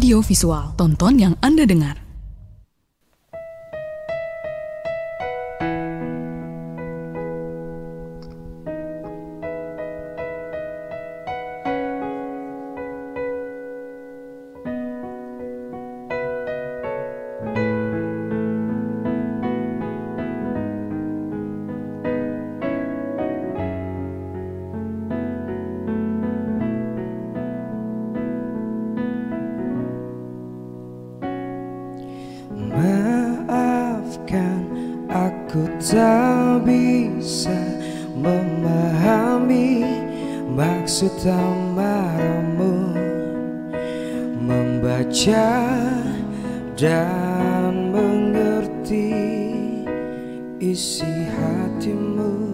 audio visual. Tonton yang Anda dengar. Maafkan, aku tak bisa memahami maksud amarahmu, membaca dan mengerti isi hatimu.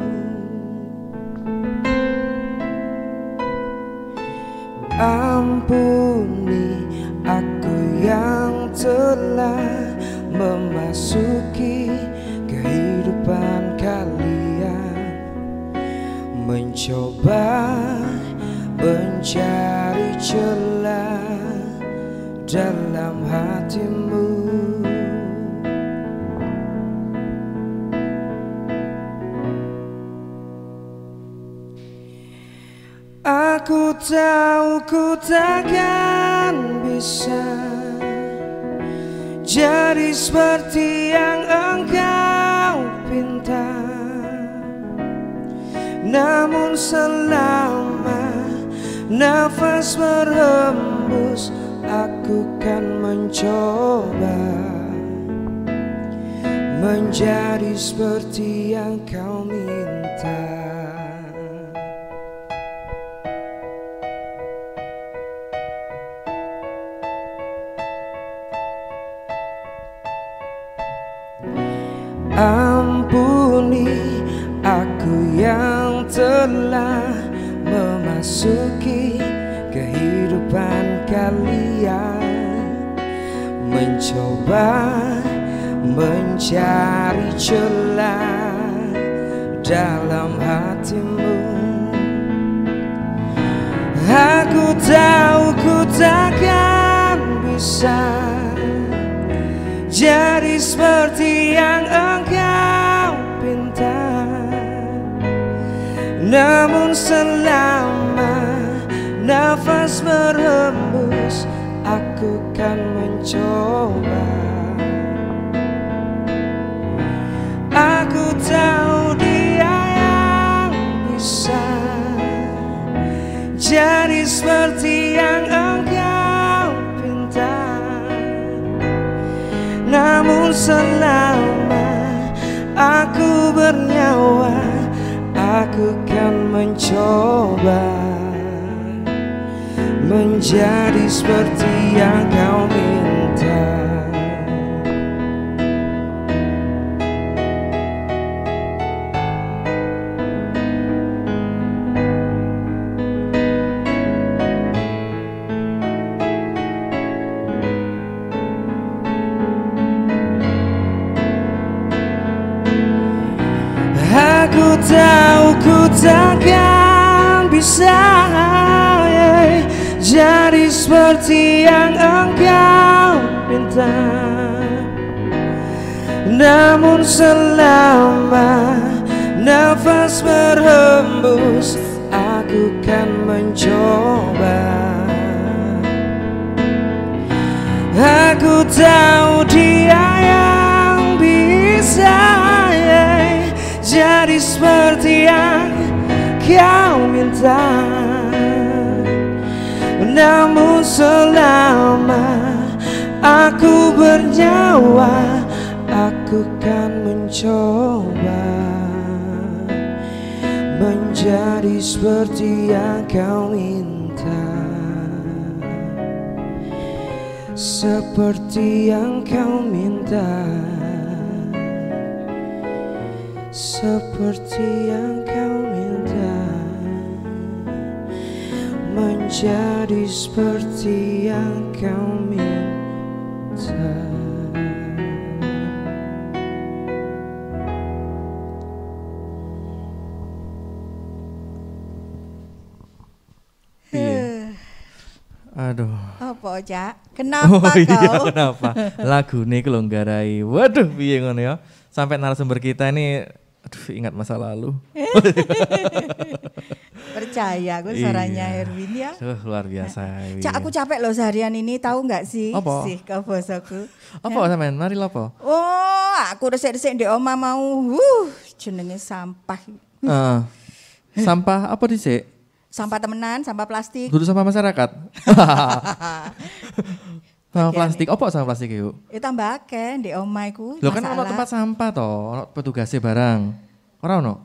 Ampuni aku yang telah memasuki kehidupan kalian, mencoba mencari celah dalam hatimu. Aku tahu ku takkan bisa jadi seperti yang engkau pinta, namun selama nafas berhembus, aku kan mencoba menjadi seperti yang kau minta. Ampuni aku yang telah memasuki kehidupan kalian, mencoba mencari celah dalam hatimu. Aku tahu ku takkan bisa jadi seperti yang engkau pinta, namun selama nafas berhembus, aku kan mencoba. Aku tahu dia yang bisa jadi seperti yang engkau pinta, namun selama aku bernyawa, aku kan mencoba menjadi seperti yang kau minta. Aku tahu ku takkan bisa jadi seperti yang engkau minta, namun selama nafas berhembus, aku kan mencoba. Aku tahu dia yang bisa jadi seperti yang kau minta, namun selama aku bernyawa, aku kan mencoba menjadi seperti yang kau minta, seperti yang kau minta, seperti yang kau minta, menjadi seperti yang kau minta. Aduh. Apa, Cak? Kenapa Oh iya, kau? kenapa? Lagu ini kalau nggarai. Waduh, piye ngono ya. Sampai narasumber kita ini aduh ingat masa lalu. Percaya aku suaranya Iya. Erwin ya. Luar biasa. Cak aku capek loh seharian ini, tahu nggak sih? Apa? Sih kau bosoku. Apa sampean? Mari lopo. Oh, aku resik-resik di oma mau. Jenenge sampah. Sampah apa dhisik? Sampah temenan, sampah plastik. Dulu sampah masyarakat. Sampah plastik, apa sampah plastik yuk? Ya tambah akeh di oma iku. Lho kan ono tempat sampah toh, ono petugasnya barang. Ora ono?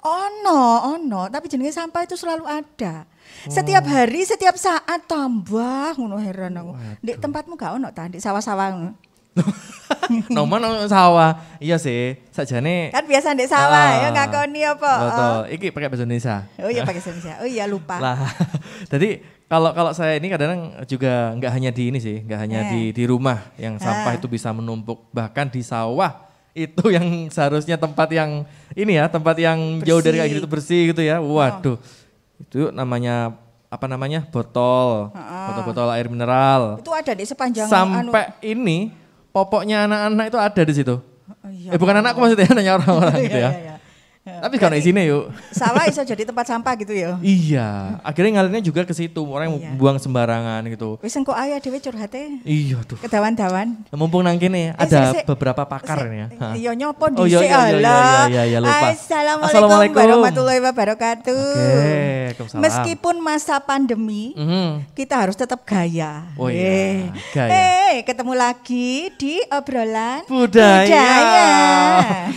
Ono, tapi jenenge sampah itu selalu ada. Setiap hari, setiap saat tambah ngono heran aku. Di tempatmu gak ono ta, di sawah-sawah ngono. Noman ono sawah. Iya sih, sakjane Kan biasa di sawah ya ngakoni apa? Betul. Iki pakai bahasa Indonesia. Oh iya pakai Indonesia. Oh iya lupa. Lah. Jadi kalau saya ini kadang juga nggak hanya di ini sih, nggak hanya di rumah yang sampah itu bisa menumpuk, bahkan di sawah itu yang seharusnya tempat yang ini ya, tempat yang jauh dari kayak gitu bersih gitu ya. Waduh. Itu namanya apa namanya? Botol air mineral. Itu ada di sepanjang Sampai ini popoknya anak-anak itu ada di situ. iya. Bukan anakku maksudnya, anaknya orang-orang gitu ya. Iya. Tapi kalau di sini yuk. Sawah iso jadi tempat sampah gitu ya. Iya, akhirnya ngalirnya juga ke situ. Orang yang buang sembarangan gitu. Wis engko aya dhewe curhate. Iya tuh. Kedawan-dawan. Mumpung nang kene ada sik. beberapa pakar ini ya. Hah. Iya nyopo Oh, iya, dhisik iya, iya, Allah. iya, iya, lupa. Assalamualaikum warahmatullahi wabarakatuh. Oke, waalaikumsalam. Meskipun masa pandemi, kita harus tetap gaya. Oh iya, gaya. Ketemu lagi di obrolan Budaya.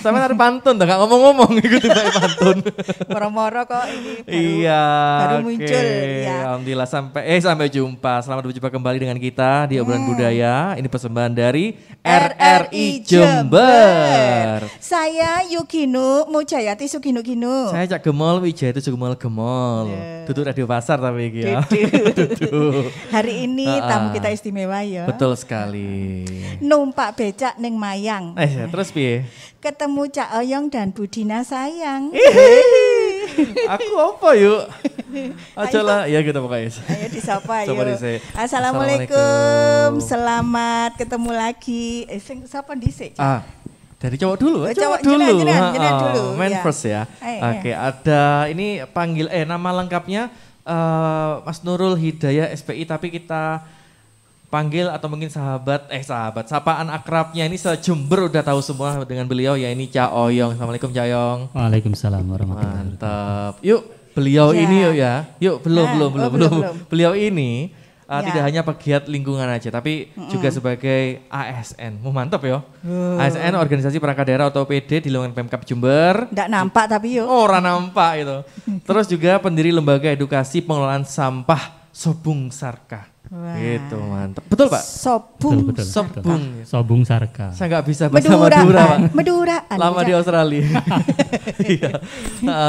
Sampai hari pantun, gak ngomong-ngomong ikuti pantun. Moro-moro kok ini Iya. baru oke. muncul ya. Alhamdulillah sampai jumpa. Selamat berjumpa kembali dengan kita di obrolan budaya. Ini persembahan dari RRI Jember. Saya Yukinu Mujayati Suginu-ginu. Saya Cak Gemol Wijaya itu Gemol. Duduk radio pasar tapi iki ya. Duduk. Hari ini tamu kita istimewa ya. Betul sekali. Numpak becak ning Mayang. Terus piye? Ketemu Cak Oyong dan Budina sayang. Aku apa yuk? Aja lah, ya gitu pokoknya. Ayo disapa Coba yuk. dhisik. Assalamualaikum. Selamat ketemu lagi. Sing sapa dhisik? Dari cowok dulu, Cowok dulu. jenengan dulu. Man Ya. first ya. Ayo, Oke, ada ini panggil nama lengkapnya Mas Nurul Hidayah SPI, tapi kita panggil atau mungkin sahabat sapaan akrabnya ini se-Jember udah tahu semua dengan beliau ya, ini Cak Oyong. Assalamualaikum Cak Oyong. Waalaikumsalam warahmatullahi wabarakatuh. Mantap. Yuk, beliau ini yuk ya. Yuk, belum. Beliau ini tidak hanya pegiat lingkungan aja, tapi juga sebagai ASN. Mantap ya. ASN Organisasi Perangkat Daerah atau OPD di lingkungan Pemkab Jember. Nggak nampak tapi yuk. Orang nampak itu. Terus juga pendiri Lembaga Edukasi Pengelolaan Sampah Sobung Sarka. Wah. Gitu, mantap. Betul Pak? Sobung. Betul. Sobung. Sobung Sarka. Saya nggak bisa bahasa Madura Pak. Meduraan. Lama di Australia. Iya.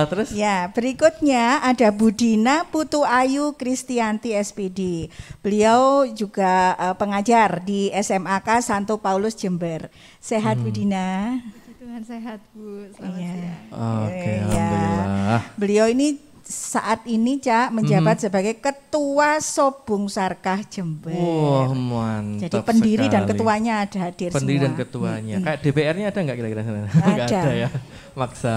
Terus? Ya, berikutnya ada Budina Putu Ayu Kristianti SPD. Beliau juga pengajar di SMAK Santo Paulus Jember. Sehat Budina? Tuhan sehat Bu, selamat Iya. siang. Oke, Iya. alhamdulillah. Beliau ini saat ini Cak menjabat sebagai Ketua Sobung Sarkah Jember. Wah, mantap. Jadi pendiri dan sekali. ketuanya ada hadir Pendiri semua. dan ketuanya. Kayak DPR-nya ada nggak kira-kira sana? Nggak Ada. ada ya. Maksa.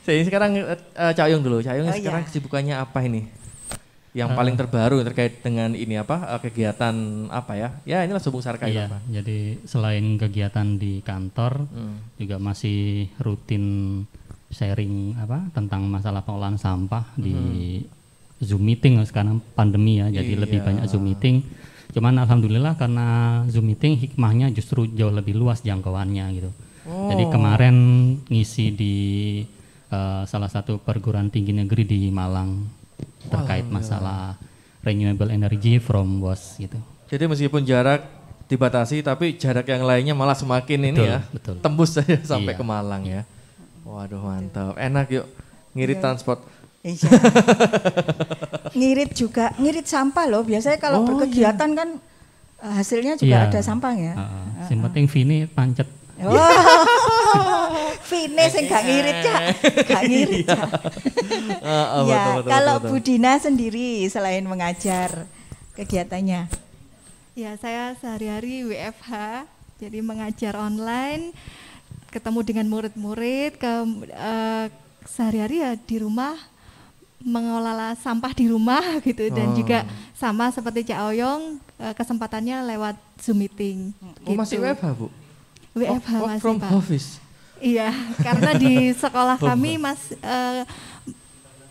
Saya sekarang Cak Yung dulu. Cak Yung sekarang kesibukannya apa ini? Yang paling terbaru terkait dengan ini apa? Kegiatan apa ya? Ya inilah Sobung Sarka itu Iya, apa? jadi selain kegiatan di kantor, juga masih rutin sharing tentang masalah pengolahan sampah di Zoom meeting. Sekarang pandemi ya, jadi lebih banyak Zoom meeting. Cuman alhamdulillah karena Zoom meeting hikmahnya justru jauh lebih luas jangkauannya gitu. Jadi kemarin ngisi di salah satu perguruan tinggi negeri di Malang terkait masalah renewable energy from waste gitu. Jadi meskipun jarak dibatasi, tapi jarak yang lainnya malah semakin ini ya, betul. tembus saja sampai Iya. ke Malang ya. Waduh mantap, enak yuk ngirit transport. Iya. Ngirit sampah loh. Biasanya kalau berkegiatan kan hasilnya juga Iya. ada sampah ya. Yang penting Vini pancet. Vine sing gak ngirit Cak. Gak ngirit Cak. Ya, kalau Budina sendiri selain mengajar kegiatannya? Ya, saya sehari-hari WFH, jadi mengajar online, ketemu dengan murid-murid, sehari-hari ya di rumah, mengelola sampah di rumah gitu, dan juga sama seperti Cak Oyong, kesempatannya lewat Zoom meeting. Oh, gitu. masih WFH, Bu? WFH Work masih, from Pak. office. Iya, karena di sekolah kami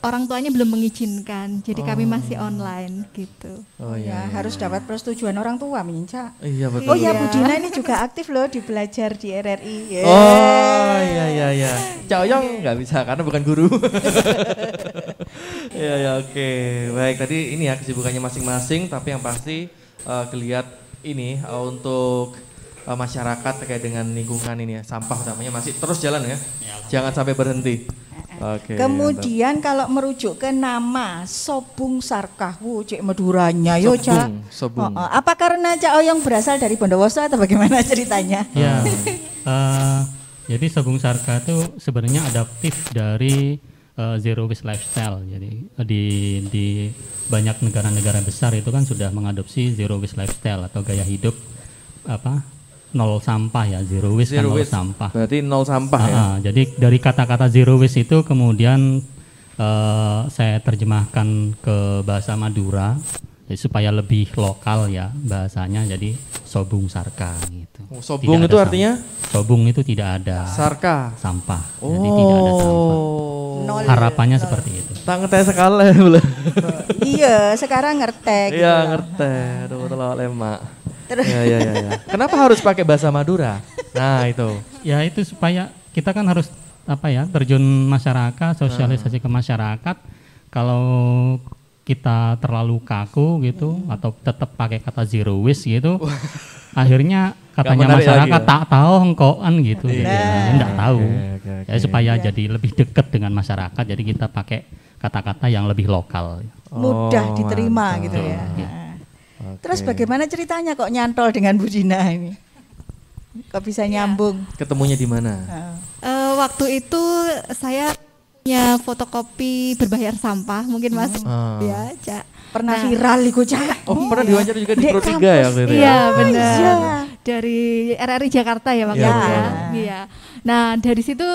orang tuanya belum mengizinkan, jadi kami masih online gitu. Oh Ya, iya. harus dapat persetujuan orang tua, Minca. Iya betul. Oh ya, Iya. Bu Dina ini juga aktif loh di belajar di RRI. Yeah. Oh iya. Cak Oyong nggak bisa karena bukan guru. Iya oke. Baik tadi ini ya kesibukannya masing-masing, tapi yang pasti kelihat ini untuk masyarakat terkait dengan lingkungan ini ya, sampah utamanya masih terus jalan ya. Jangan sampai berhenti. Oke. Kemudian kalau merujuk ke nama Sobung Sarkah, cek Maduranya, yo Cak. Sobung. Apa karena Cak Oyong berasal dari Bondowoso atau bagaimana ceritanya? Ya, jadi Sobung Sarkah itu sebenarnya adaptif dari zero waste lifestyle. Jadi di banyak negara-negara besar itu kan sudah mengadopsi zero waste lifestyle atau gaya hidup nol sampah ya, zero waste kan nol sampah. Berarti nol sampah ya. Jadi dari kata-kata zero waste itu kemudian saya terjemahkan ke bahasa Madura jadi supaya lebih lokal ya bahasanya, jadi Sobung Sarkah gitu. Oh, sobung Tidak itu ada artinya? Sobung itu tidak ada Sarkah. sampah. Jadi tidak ada sampah. Nol. Harapannya seperti itu. Tak ngeteh sekali boleh. Iya, sekarang ngertek. Iya gitu. ngerti. Aduh telok lemak. Iya. Kenapa harus pakai bahasa Madura? Nah itu. Ya itu supaya kita kan harus terjun masyarakat, sosialisasi ke masyarakat. Kalau kita terlalu kaku gitu atau tetap pakai kata zero waste gitu, akhirnya katanya menarik masyarakat lagi ya? tak tahu engkoan gitu, jadi enggak tahu. Oke. Ya supaya jadi lebih dekat dengan masyarakat, jadi kita pakai kata-kata yang lebih lokal. Mudah diterima mantap. gitu ya. Iya. Oke. Terus bagaimana ceritanya kok nyantol dengan Bu Dina ini? Kok bisa nyambung? Ketemunya di mana? Waktu itu saya punya fotokopi berbayar sampah, mungkin Mas ya, Cak. Pernah Nah, viral iku, Cak. Oh pernah diwawancara juga di Dek Pro 3 ya kampus. waktu itu ya? Iya benar. iya. Dari RRI Jakarta ya waktu Iya, itu ya. betul. Iya. Nah dari situ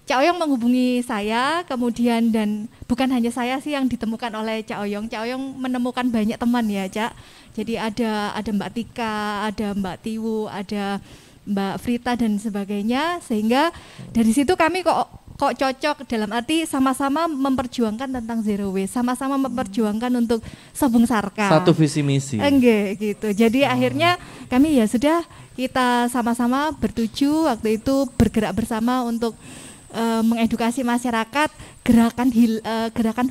Cak Oyong menghubungi saya, kemudian dan bukan hanya saya sih yang ditemukan oleh Cak Oyong. Cak Oyong menemukan banyak teman ya, Cak. Jadi ada Mbak Tika, ada Mbak Tiwu, ada Mbak Frita dan sebagainya, sehingga dari situ kami kok cocok dalam arti sama-sama memperjuangkan tentang zero waste, sama-sama memperjuangkan untuk Sobung Sarkah. Satu visi misi. Enggak gitu. Jadi akhirnya kami ya sudah kita sama-sama bertuju waktu itu bergerak bersama untuk mengedukasi masyarakat gerakan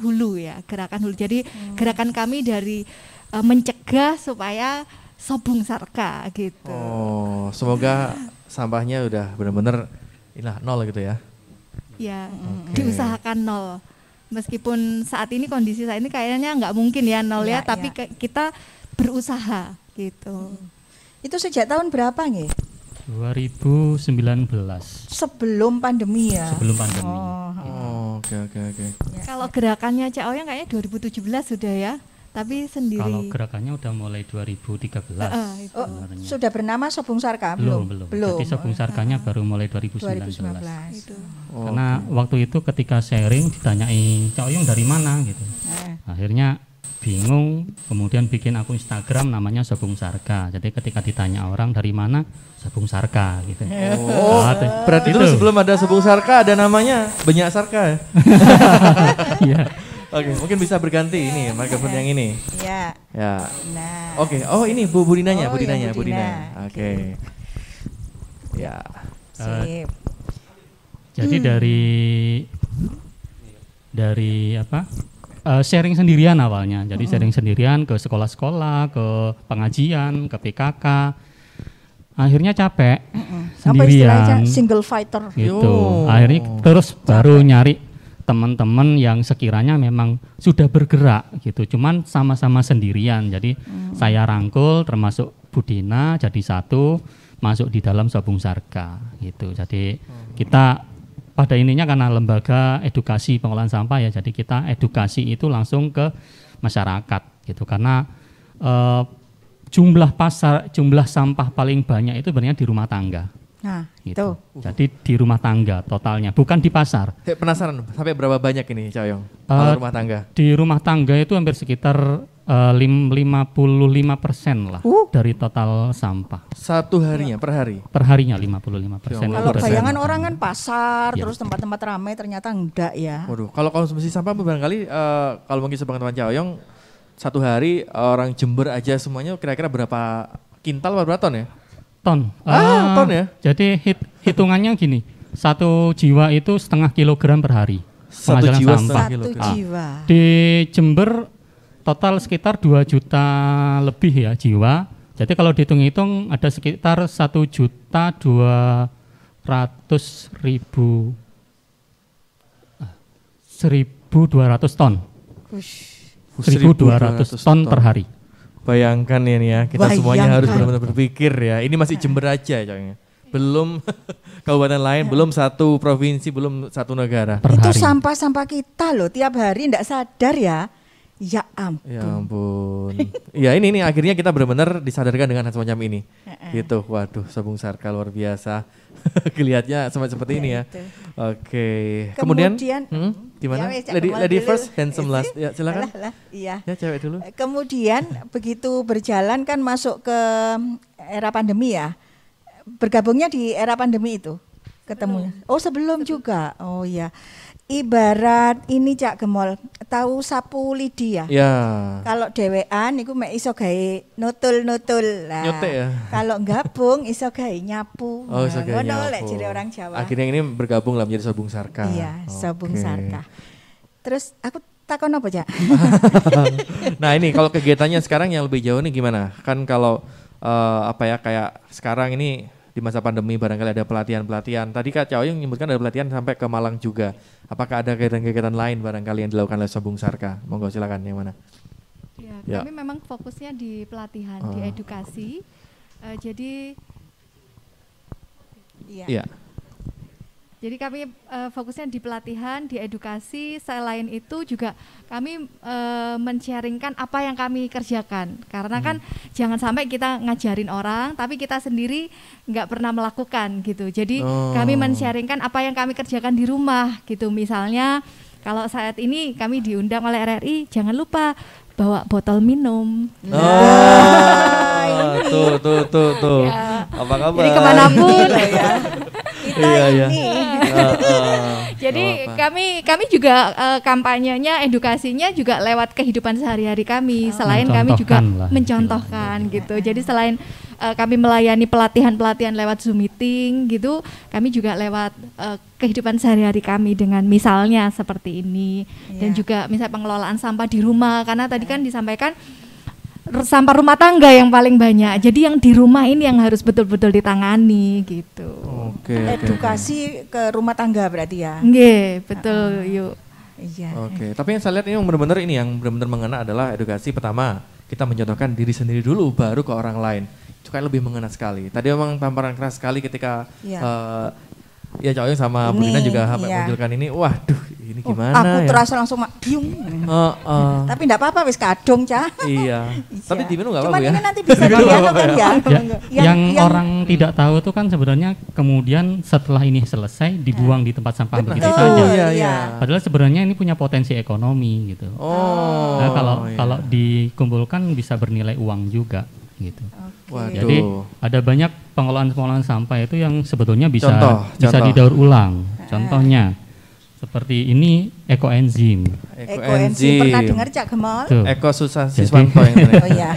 hulu ya, gerakan hulu. Jadi gerakan kami dari mencegah supaya Sobung Sarkah gitu. Oh semoga sampahnya udah benar-benar nol gitu ya. Ya, diusahakan nol. Meskipun saat ini kondisi saat ini kayaknya nggak mungkin ya nol ya, tapi kita berusaha gitu. Itu sejak tahun berapa nggih? 2019 Sebelum pandemi ya. sebelum pandemi. Oh oke. Kalau gerakannya Cak Oyong kayaknya 2017 sudah ya, tapi sendiri. Kalau gerakannya udah mulai 2013. Itu. Oh, sudah bernama Sobung Sarkah Belum. Jadi Sobung Sarkahnya baru mulai 2019. 2019. Itu. Karena waktu itu ketika sharing ditanyai Cak Oyong dari mana gitu. Akhirnya bingung, kemudian bikin akun Instagram namanya Sobung Sarkah. Jadi ketika ditanya orang dari mana, Sobung Sarkah gitu. Oh berarti dulu sebelum ada Sobung Sarkah ada namanya Benyak Sarkah ya? Iya. Oke mungkin bisa berganti ini mikrofon yang ini. Ya. Ya. Nah. Oke, oh ini Bu Dinanya, Oh, Bu Dinanya, yang Bu Bu Dina. Dina. Oke. Ya. Sip. Jadi dari sharing sendirian awalnya. Jadi sharing sendirian ke sekolah-sekolah, ke pengajian, ke PKK. Akhirnya capek Apa istilahnya sendirian single fighter? gitu. Yo. Akhirnya terus baru nyari teman-teman yang sekiranya memang sudah bergerak gitu. Cuman sama-sama sendirian. Jadi saya rangkul termasuk Bu Dina jadi satu masuk di dalam Sobung Sarkah gitu. Jadi kita pada ininya karena lembaga edukasi pengolahan sampah ya. Jadi kita edukasi itu langsung ke masyarakat. gitu. Karena jumlah sampah paling banyak itu sebenarnya di rumah tangga. Nah, Gitu. itu. Jadi di rumah tangga totalnya, bukan di pasar. Saya penasaran sampai berapa banyak ini Cak Oyong kalau rumah tangga? Di rumah tangga itu hampir sekitar 55% lah dari total sampah. Satu harinya per hari? Per harinya 55%. Kalau itu bayangan dari- orang kan pasar, Ya. terus tempat-tempat ramai, ternyata enggak ya. Waduh, kalau konsumsi sampah barangkali kalau mungkin sepengetahuan Cak Oyong satu hari orang Jember aja semuanya kira-kira berapa kintal atau berapa ton ya? ton. Ton ya? Jadi hitungannya gini, 1 jiwa itu 0,5 kilogram per hari. 1 Penghazilan jiwa sampah. 0,5 Satu kilogram. jiwa. Di Jember total sekitar 2 juta lebih ya jiwa. Jadi kalau dihitung-hitung ada sekitar 1.200.000 ton. Ush. 1.200 ton per hari. Bayangkan ini ya, kita semuanya Bayangkan. harus benar-benar berpikir ya. Ini masih Jember aja coynya. Belum kabupaten lain, belum satu provinsi, belum satu negara. Per Itu hari. sampah-sampah kita loh, tiap hari enggak sadar ya. Ya ampun. Ya ampun. Ya ini akhirnya kita benar-benar disadarkan dengan hal semacam ini. Gitu. Waduh, Sabung Sarka luar biasa. Kelihatannya seperti ini ya. Itu. Oke. Kemudian, gimana? Ya wes, Cak Lady, Kemal lady dulu. first, handsome last. Ya silakan. Alah, iya. Ya cewek dulu. Kemudian begitu berjalan kan masuk ke era pandemi ya. Bergabungnya di era pandemi itu ketemunya. Oh, sebelum juga. Oh iya. Ibarat ini Cak Gemol, tahu sapu lidi ya? Ya. Kalau dhewean iku mek iso gawe nutul-nutul. Lah. Nyotek ya? Kalau gabung iso gawe nyapu. Oh, Nah, sebagai ngono lek nyapu. jere orang Jawa. Akhirnya ini bergabung lah menjadi Sabung Sarka. Iya, Sabung Oke. Sarka. Terus aku takon apa, Cak? Nah ini kalau kegiatannya sekarang yang lebih jauh nih gimana? Kan kalau kayak sekarang ini di masa pandemi barangkali ada pelatihan-pelatihan. Tadi Kak Cak Oyong menyebutkan ada pelatihan sampai ke Malang juga. Apakah ada kegiatan-kegiatan lain barangkali yang dilakukan oleh Sabung Sarka? Monggo silakan yang mana? Ya, Ya. kami memang fokusnya di pelatihan, di edukasi. Jadi Iya. Jadi kami fokusnya di pelatihan, di edukasi. Selain itu juga kami men-sharingkan apa yang kami kerjakan. Karena kan jangan sampai kita ngajarin orang, tapi kita sendiri nggak pernah melakukan gitu. Jadi kami men-sharingkan apa yang kami kerjakan di rumah gitu. Misalnya kalau saat ini kami diundang oleh RRI, jangan lupa bawa botol minum. Tuh. Ya. Apa kabar? Jadi kemanapun. Kita Iya. ini. Jadi kami juga kampanyenya, edukasinya juga lewat kehidupan sehari-hari kami. Selain kami juga Mencontohkan lah. mencontohkan gitu. Jadi selain kami melayani pelatihan-pelatihan lewat Zoom meeting gitu, kami juga lewat kehidupan sehari-hari kami dengan misalnya seperti ini. Dan Iya. juga misal pengelolaan sampah di rumah, karena tadi kan disampaikan sampah rumah tangga yang paling banyak. Jadi yang di rumah ini yang harus betul-betul ditangani gitu. Oke. Edukasi ke rumah tangga berarti ya. Nggih, betul yuk. Iya. Oke, tapi yang saya lihat ini yang benar-benar mengena adalah edukasi pertama. Kita mencontohkan diri sendiri dulu baru ke orang lain. Itu kan lebih mengena sekali. Tadi memang tamparan keras sekali ketika Iya. ya Cak Oyong sama Bu Ini, Dina juga sampai iya. munculkan ini. Waduh, ini Oh, gimana aku ya? terasa langsung biung. Tapi enggak apa-apa wis kadung, Cak. Iya. Tapi diminum nggak Cuman apa-apa ya? ini nanti bisa kelihatan ya. Yang orang tidak tahu itu kan sebenarnya kemudian setelah ini selesai dibuang di tempat sampah begitu Betul. saja. Iya, Iya. iya. Padahal sebenarnya ini punya potensi ekonomi gitu. Oh. Nah, iya. kalau dikumpulkan bisa bernilai uang juga gitu. Waduh. Jadi ada banyak pengolahan sampah itu yang sebetulnya bisa Contoh. didaur ulang. Contohnya seperti ini ekoenzim. Ekoenzim pernah dengar Cak Gemol? Tuh. Eko Susah Jadi- Siswanto yang ini. Oh iya.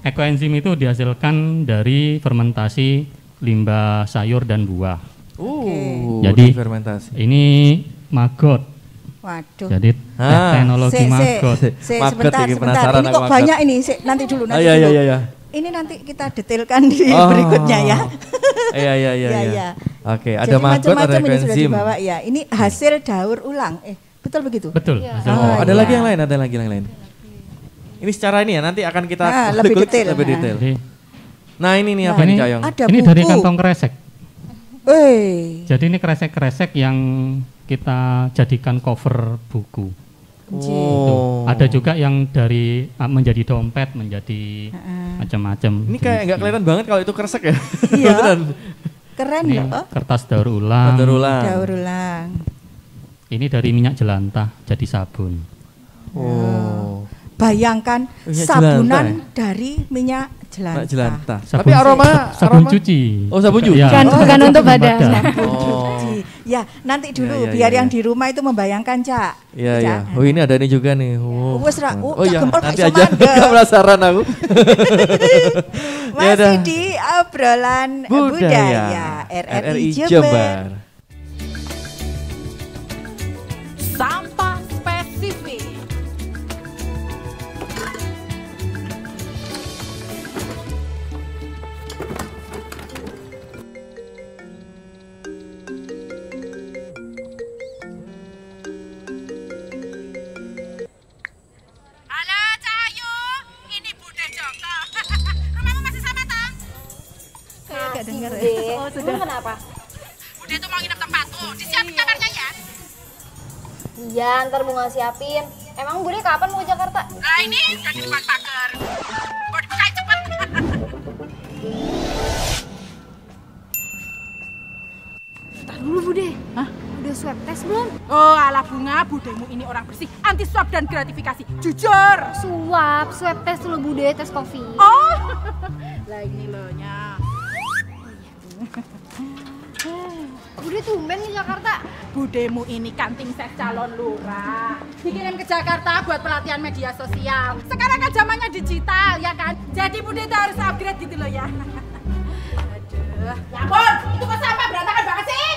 Ekoenzim itu dihasilkan dari fermentasi limbah sayur dan buah. Jadi fermentasi. ini maggot. Waduh. Jadi teknologi maggot. Maggot Sebentar, ini sebentar. penasaran Ini aku kok maggot. banyak ini. Nanti dulu, nanti Iya, dulu. iya. Ini nanti kita detailkan di Oh. berikutnya ya. Iya. Iya. Oke, ada Jadi maggot, ada macam-macam ini sudah ekoenzim. dibawa ya. Ini hasil daur ulang. Betul begitu? Betul. Iya. hasil Oh, maggot. ada iya. lagi yang lain, ada lagi yang lain. Ini secara ini ya, nanti akan kita Lebih kulik detail. lebih detail. Jadi, Nah ini nih apa ini, nih Cak Oyong? Ada ini dari buku. kantong kresek. Eh. Jadi ini kresek-kresek yang kita jadikan cover buku. Gitu. Ada juga yang dari menjadi dompet, menjadi macam-macam. Ini kayak nggak kelihatan banget kalau itu kresek ya. Iya. Beneran. Keren Ini loh. kertas daur ulang. Daur ulang. Daur ulang. Ini dari minyak jelantah jadi sabun. Oh. Bayangkan Minyak sabunan jelantah dari minyak jelantah. Jelantah. Sabun, Tapi aroma sabun cuci. Oh, sabun cuci. Ya, Bukan untuk badan. Oh. Ya, nanti dulu Ya, biar ya. yang di rumah itu membayangkan, Cak. Iya, iya. Cak. Oh, ini ada ini juga nih. Oh. Wes ra, Oh iya, Cak Gempol nanti gak iso aja. mangga. Gak penasaran aku. Masih Yaudah. di obrolan budaya RRI Jember. Sampah spesifik. Halo Cahayu, ini Bude Joko. Rumahmu masih sama tak? Kayak gak dengar ya. Bude. Oh, sudah. Emang kenapa? Bude tuh mau nginep tempatku, disiapin kamarnya ya. Iya, ntar bunga siapin. Emang Bude kapan mau ke Jakarta? Nah ini udah di depan pagar. Mau dibukain cepet. Ntar dulu Bude. Hah? Udah swab test belum? Oh alah Bunga, budemu ini orang bersih, anti swab dan gratifikasi. Jujur. Swab test dulu Bude, tes kopi. Oh, lah ini loh nya. Bude tumben ke Jakarta. Budemu ini kan tim ses calon lurah. Dikirim ke Jakarta buat pelatihan media sosial. Sekarang kan zamannya digital ya kan. Jadi Bude itu harus upgrade gitu loh ya. Aduh. Ya ampun, itu kok sampah berantakan banget sih.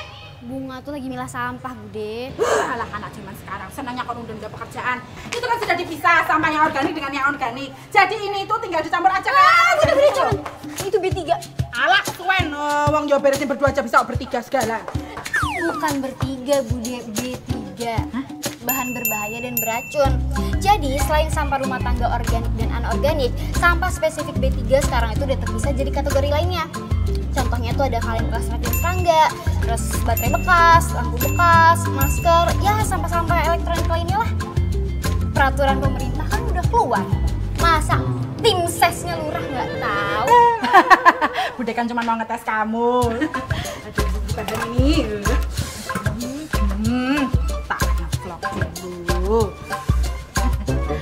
Bunga tuh lagi milah sampah Bude. Alah anak zaman sekarang, senangnya kalau udah nggak pekerjaan. Itu kan sudah dipisah sampah yang organik dengan yang organik. Jadi ini itu tinggal dicampur aja kan. Bude jangan. Itu B3. Alah kesuwen, wong yo beresin berdua aja bisa bertiga segala. Bukan bertiga Bude, B3. Bahan berbahaya dan beracun. Jadi selain sampah rumah tangga organik dan anorganik, sampah spesifik B3 sekarang itu udah terpisah jadi kategori lainnya. Contohnya tuh ada kaleng bekas racun serangga, terus baterai bekas, lampu bekas, masker, ya sampah-sampah elektronik lainnya lah. Peraturan pemerintah kan udah keluar. Masa tim sesnya lurah nggak tahu? Bude kan cuma mau ngetes kamu. Aduh, badan ini. Tak vlog dulu.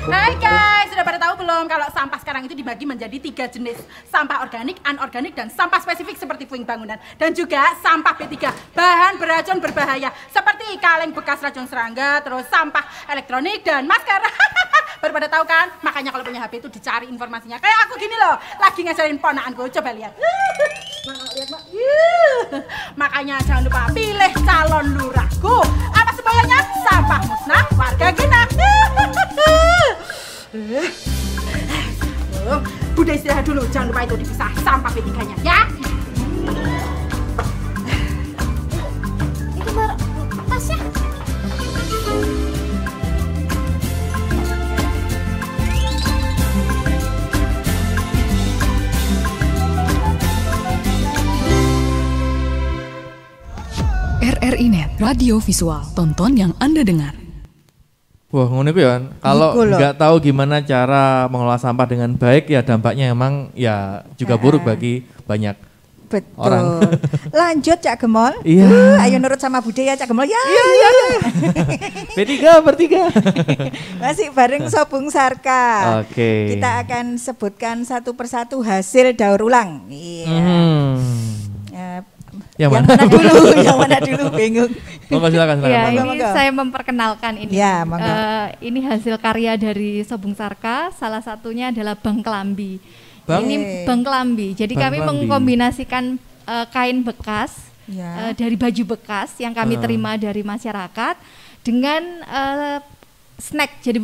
Hai guys, sudah pada tahu belum kalau sampah sekarang itu dibagi menjadi 3 jenis. Sampah organik, anorganik, dan sampah spesifik seperti puing bangunan. Dan juga sampah B3, bahan beracun berbahaya seperti kaleng bekas racun serangga, terus sampah elektronik dan masker. Baru pada tahu kan? Makanya kalau punya HP itu dicari informasinya. Kayak aku gini loh, lagi ngajarin ponakanku, coba lihat. Lihat, Mak. Makanya jangan lupa pilih calon lurahku. Apa semboyannya? Sampah musnah, warga genah. Bude istirahat dulu, jangan lupa itu dipisah sampah B3-nya ya. Itu baru tasnya. RRI Net, radio visual, tonton yang Anda dengar. Wah, ngono iku ya. Kalau Iku lho. nggak tahu gimana cara mengelola sampah dengan baik ya dampaknya emang ya juga buruk bagi banyak Betul. orang. Lanjut Cak Gemol. Iya. Ayo nurut sama Bude ya Cak Gemol. Ya. Bertiga. Masih bareng Sobung Sarka. Oke. Kita akan sebutkan satu persatu hasil daur ulang. Iya. Yang mana? Yang mana dulu bingung. Monggo silakan. Ya, Monggo, ini monggo. saya memperkenalkan ini. Ya, monggo. Ini hasil karya dari Sobung Sarka, salah satunya adalah Bang Kelambi. Bang? Ini Bang Kelambi. Jadi Bang kami Kelambi. mengkombinasikan kain bekas Ya. dari baju bekas yang kami terima dari masyarakat dengan snack. Jadi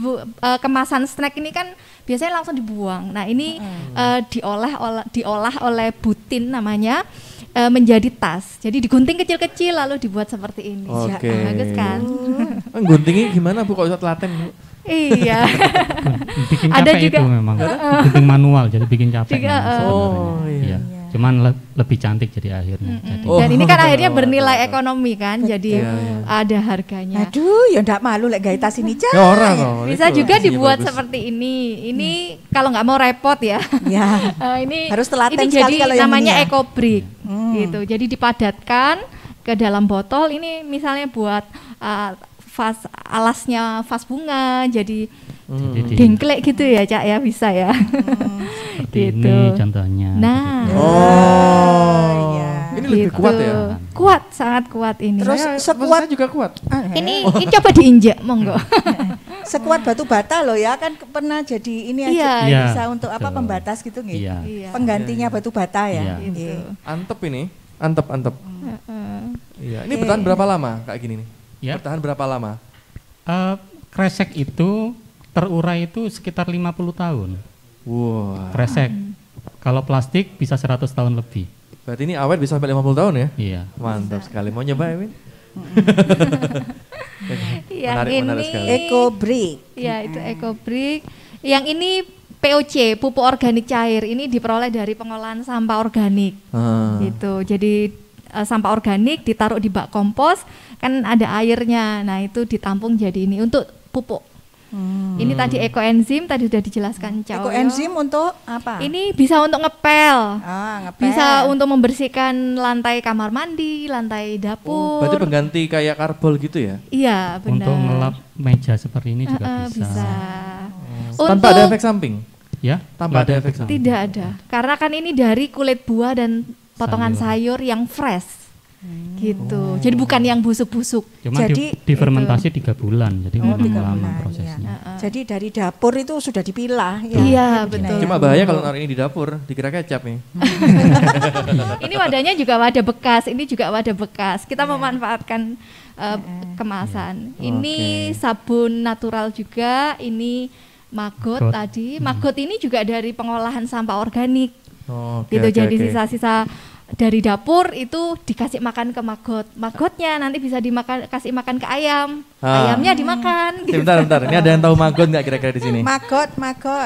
kemasan snack ini kan biasanya langsung dibuang. Nah, ini diolah oleh butin namanya. Menjadi tas, jadi digunting kecil-kecil lalu dibuat seperti ini. Oke. Bagus kan? Guntingnya gimana Bu kok bisa telaten Bu? Iya. Bikin Ada capek juga- itu memang. Gunting manual jadi bikin capek. Juga, memang sebenarnya. Oh, iya. Iya. Cuman lebih cantik jadi akhirnya. Jadi, Dan ini kan akhirnya bernilai ekonomi kan, jadi ada harganya. Aduh, ya ndak malu lek gawe tas ini, Cak. Ya orang loh. Bisa itu juga artinya dibuat bagus. seperti ini. Ini kalau nggak mau repot ya. Ya. Ini Harus telaten ini sekali jadi kalau yang namanya ini ya. eco brick gitu. Jadi dipadatkan ke dalam botol. Ini misalnya buat alasnya vas bunga, jadi dengklek gitu ya, Cak ya, bisa ya. seperti gitu. ini contohnya. Nah, iya. Ini lebih gitu. kuat ya. Kuat, sangat kuat ini. Terus Saya sekuat juga kuat. ini coba diinjak, monggo. sekuat batu bata loh ya, kan pernah jadi ini aja Iya. Iya, bisa untuk apa betul. pembatas gitu nggih. Iya. Iya. Penggantinya batu bata ya. Iya. Nggih. Antep ini, antep. Iya, ini bertahan berapa lama kayak gini nih? Ya. Bertahan berapa lama? Kresek itu terurai itu sekitar 50 tahun. Wah. Kresek. Kalau plastik bisa 100 tahun lebih. Berarti ini awet bisa sampai 50 tahun ya? Iya. Mantap sekali. Mau nyoba Ewin? Yang Menarik ini sekali. Eco brick. ya itu eco brick. Yang ini POC, pupuk organik cair. Ini diperoleh dari pengolahan sampah organik. Gitu. Jadi sampah organik ditaruh di bak kompos, kan ada airnya. Nah, itu ditampung jadi ini untuk pupuk. Ini tadi ekoenzim tadi sudah dijelaskan Cak Oyo. Ekoenzim untuk apa? Ini bisa untuk ngepel. ngepel. Bisa untuk membersihkan lantai kamar mandi, lantai Oh, dapur. berarti pengganti kayak karbol gitu ya? Iya, benar. Untuk ngelap meja seperti ini juga bisa. Bisa. Tanpa ada efek samping? Ya, Tanpa nggak ada efek samping? Tidak ada. Karena kan ini dari kulit buah dan potongan sayur yang fresh. Gitu. Jadi bukan yang busuk-busuk. Cuma Jadi difermentasi 3 bulan, jadi memang 3 lama bulan, prosesnya. Jadi dari dapur itu sudah dipilah. Ya. Iya, betul. Cuma bahaya kalau naruh ini di dapur, dikira kecap nih. Ini wadahnya juga wadah bekas, ini juga wadah bekas. Kita memanfaatkan kemasan. Ini sabun natural juga, ini maggot Maggot. tadi. Maggot ini juga dari pengolahan sampah organik. Oke, Gitu. oke, Jadi oke. sisa-sisa dari dapur itu dikasih makan ke maggot. Maggotnya nanti bisa kasih makan ke ayam. Ayamnya dimakan. Gitu. Bentar. Ini ada yang tahu maggot nggak kira-kira di sini? Maggot.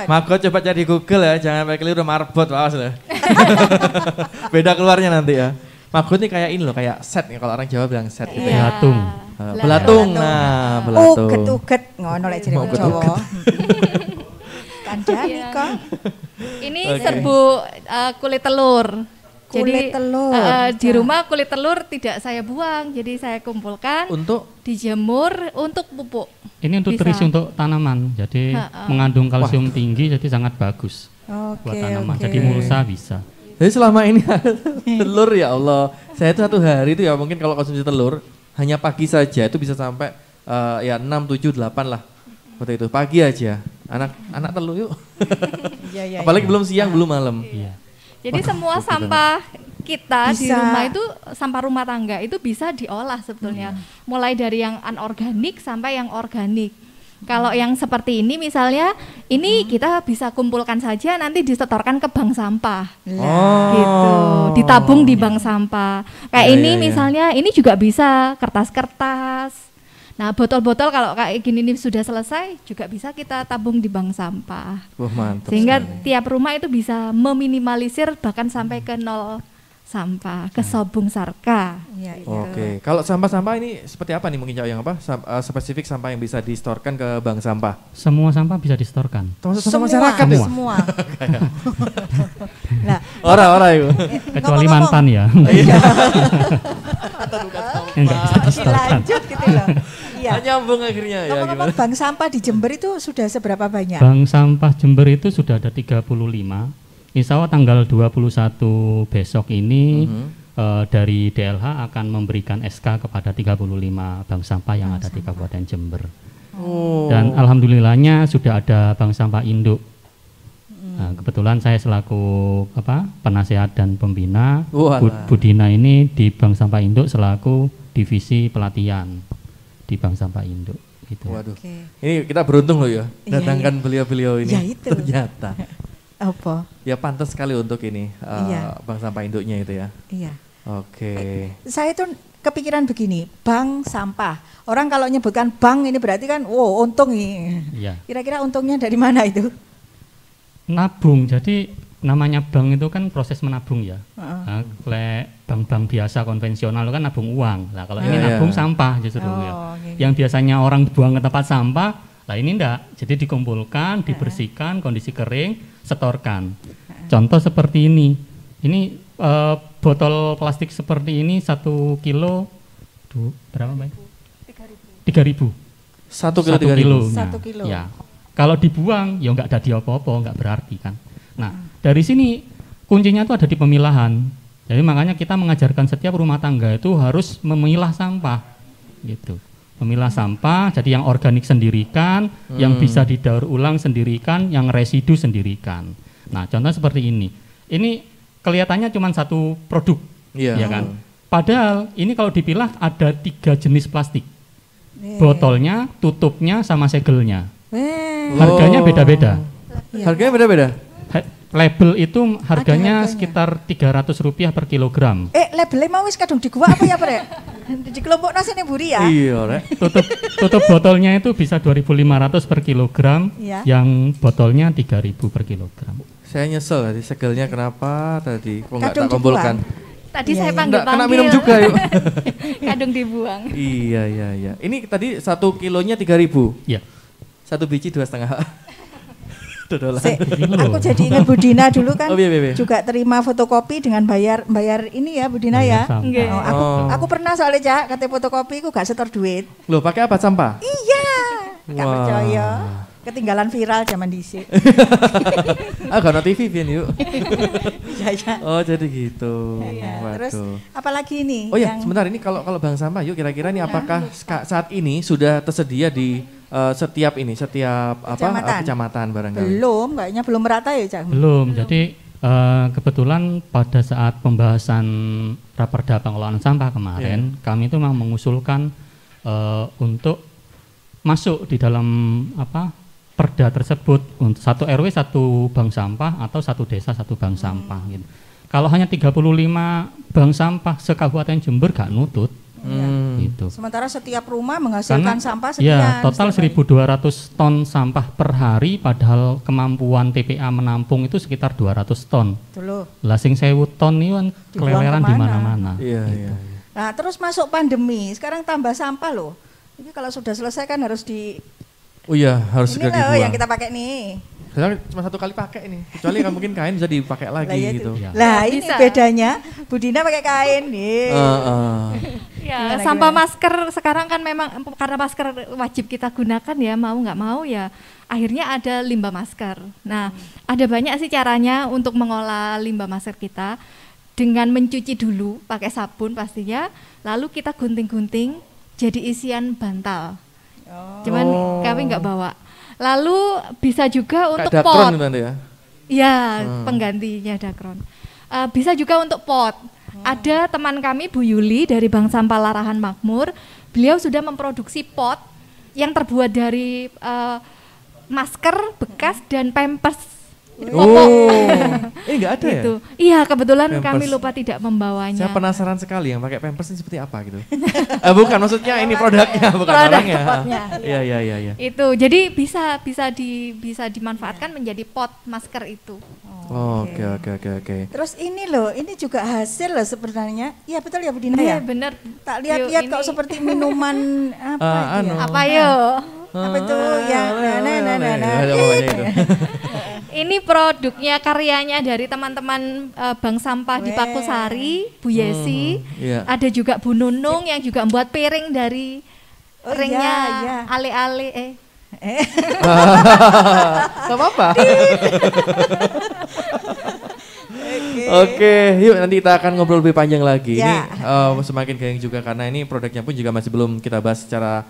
Maggot coba cari Google ya, jangan pakai keliru marbot, awas loh. Beda keluarnya nanti ya. Maggot nih kayak ini loh, kayak set nih kalau orang Jawa bilang set gitu ya. Belatung. Belatung, nah belatung. Uget ngono lek jeneng wong Jawa. Kandhani kok. Ini serbuk kulit telur. Kulit jadi telur. Di rumah kulit telur tidak saya buang, jadi saya kumpulkan, Untuk dijemur untuk pupuk. Ini untuk Bisa. terisi untuk tanaman, jadi mengandung kalsium tinggi, jadi sangat bagus buat tanaman. Jadi mulsa bisa. Jadi selama ini telur ya Allah, saya itu 1 hari itu ya mungkin kalau konsumsi telur hanya pagi saja itu bisa sampai ya 6, 7, 8 lah. Seperti itu pagi aja. Anak telur yuk. Apalagi belum siang, belum malam. Iya. Jadi semua sampah kita di Bisa. rumah itu, sampah rumah tangga itu bisa diolah sebetulnya. Mulai dari yang anorganik sampai yang organik. Kalau yang seperti ini misalnya, ini kita bisa kumpulkan saja nanti disetorkan ke bank sampah. Gitu, ditabung di bank sampah. Kayak Ya, ini ya, ya. misalnya, ini juga bisa kertas-kertas. Nah, botol-botol kalau kayak gini nih sudah selesai juga bisa kita tabung di bank sampah. Wah mantap. Sehingga sekali. tiap rumah itu bisa meminimalisir bahkan sampai ke 0 sampah, ke sobung sarka. Iya, Oke, kalau sampah-sampah ini seperti apa nih mungkin Cak yang apa? Spesifik sampah yang bisa distorkan ke bank sampah. Semua sampah bisa distorkan. Termasuk sama masyarakat ya? Semua. Nah, Ora itu. Kecuali ngomong-ngomong. mantan ya. Iya. Yang nggak bisa distorkan. Lanjut gitu loh. Iya. Nyambung akhirnya ya Ngomong-ngomong gimana? bank sampah di Jember itu sudah seberapa banyak? Bank sampah Jember itu sudah ada 35. Insya Allah tanggal 21 besok ini dari DLH akan memberikan SK kepada 35 bank sampah yang ada di Kabupaten Jember. Dan alhamdulillahnya sudah ada bank sampah induk. Nah, kebetulan saya selaku penasehat dan pembina, Walah. Budina ini di bank sampah induk selaku divisi pelatihan di bank sampah induk. Gitu. Waduh. Oke. Ini kita beruntung loh ya, Iya, datangkan beliau-beliau ini. Ya, itu. Ternyata. Apa? Ya pantas sekali untuk ini Iya. bank sampah induknya itu ya. Iya. Oke. Saya tuh kepikiran begini, bank sampah. Orang kalau nyebutkan bank ini berarti kan, wow untung ini. Iya. Kira-kira untungnya dari mana itu? Nabung, jadi namanya bank itu kan proses menabung ya. Nah, bank-bank biasa konvensional kan nabung uang. Nah, kalau ini nabung sampah justru ya. Yang biasanya orang buang ke tempat sampah, lah ini enggak. Jadi dikumpulkan, dibersihkan, kondisi kering, setorkan. Contoh seperti ini. Ini botol plastik seperti ini 1 kilo berapa, Mbak? 3.000. 1 kilo 3.000. 1 kilo. Ya. Kalau dibuang ya enggak ada di apa-apa, enggak berarti kan. Nah, dari sini kuncinya itu ada di pemilahan. Jadi makanya kita mengajarkan setiap rumah tangga itu harus memilah sampah, gitu. Memilah sampah, jadi yang organik sendirikan, yang bisa didaur ulang sendirikan, yang residu sendirikan. Nah, contoh seperti ini. Ini kelihatannya cuma satu produk, ya kan? Padahal ini kalau dipilah ada 3 jenis plastik. Botolnya, tutupnya, sama segelnya. Harganya beda-beda. Harganya beda-beda? Label itu harganya sekitar Rp300 per kilogram. Labelnya mau wis kadung di gua apa ya, Rek? Di kelompok nasi ini buri ya? Iya, Rek. Tutup botolnya itu bisa 2.500 per kilogram, yang botolnya 3.000 per kilogram. Saya nyesel tadi segelnya kenapa tadi kok nggak Kadung tak kumpulkan. Tadi saya panggil-panggil. Kena minum juga yuk. Kadung dibuang. Iya. Ini tadi 1 kilonya 3.000. Iya. 1 biji 2,5. Aku jadi ingat Bu Dina dulu kan iya. juga terima fotokopi dengan bayar ini ya Bu Dina ya. Aku pernah soalnya Cak, kata fotokopi aku gak setor duit. Loh, pakai apa, sampah? Iya. Gak percaya. Ketinggalan viral zaman dhisik. Gak TV Vin yuk. Iya. Oh, jadi gitu. Terus apalagi ini? Oh ya, sebentar ini kalau bank sampah yuk kira-kira ini apakah saat ini sudah tersedia di setiap kecamatan barangkali? Belum, kayaknya belum merata ya, Cak. Belum. Jadi kebetulan pada saat pembahasan Raperda Pengelolaan Sampah kemarin, kami itu memang mengusulkan untuk masuk di dalam perda tersebut untuk 1 RW 1 bank sampah atau 1 desa 1 bank sampah gitu. Kalau hanya 35 bank sampah se-Kabupaten Jember gak nutut. Gitu. Sementara setiap rumah menghasilkan sampah sekian. Iya, total 1.200 ton sampah per hari, padahal kemampuan TPA menampung itu sekitar 200 ton. Lah sing 1.000 ton ini kan keleleran di mana-mana. Iya. Nah, terus masuk pandemi, sekarang tambah sampah loh. Ini kalau sudah selesai kan harus harus segera dibuang. Ini yang kita pakai nih. Saya cuma 1 kali pakai ini, kecuali kan mungkin kain bisa dipakai lagi gitu. Lah ini bedanya, Bu Dina pakai kain nih. Ya, sampah masker sekarang kan memang karena masker wajib kita gunakan ya, mau nggak mau ya akhirnya ada limbah masker. Nah, ada banyak sih caranya untuk mengolah limbah masker kita dengan mencuci dulu pakai sabun pastinya, lalu kita gunting-gunting jadi isian bantal. Cuman kami nggak bawa. Lalu bisa juga untuk pot. Ya, penggantinya dakron. Bisa juga untuk pot. Ada teman kami Bu Yuli dari Bank Sampah Larahan Makmur, beliau sudah memproduksi pot yang terbuat dari masker bekas dan pampers. Ini nggak ada gitu. ya? Iya, kebetulan Pampers. kami lupa tidak membawanya. Saya penasaran sekali yang pakai pampers ini seperti apa gitu. Bukan, maksudnya ini produknya, bukan orangnya. Iya. Itu, jadi bisa dimanfaatkan menjadi pot masker itu. Oke. Terus ini loh, ini juga hasil loh sebenarnya. Iya betul ya Bu Dina ya? Benar. Tak lihat-lihat kok seperti minuman apa ya? Apa yo? Apa itu ya? Ini produknya karyanya dari teman-teman Bank Sampah di Pakusari, Bu Yesi. Ada juga Bu Nunung yang juga membuat piring dari ringnya ale-ale. Gak apa-apa. Oke, yuk nanti kita akan ngobrol lebih panjang lagi. Ini semakin gayeng juga karena ini produknya pun juga masih belum kita bahas secara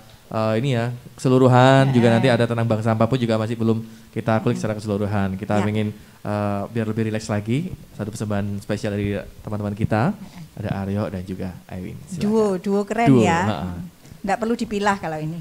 keseluruhan. Juga nanti ada tentang bank sampah pun juga masih belum kita kulik secara keseluruhan. Kita ingin biar lebih rileks lagi, satu persembahan spesial dari teman-teman kita. Ada Aryo dan juga Aiwin. Duo keren ya. Nggak perlu dipilah kalau ini.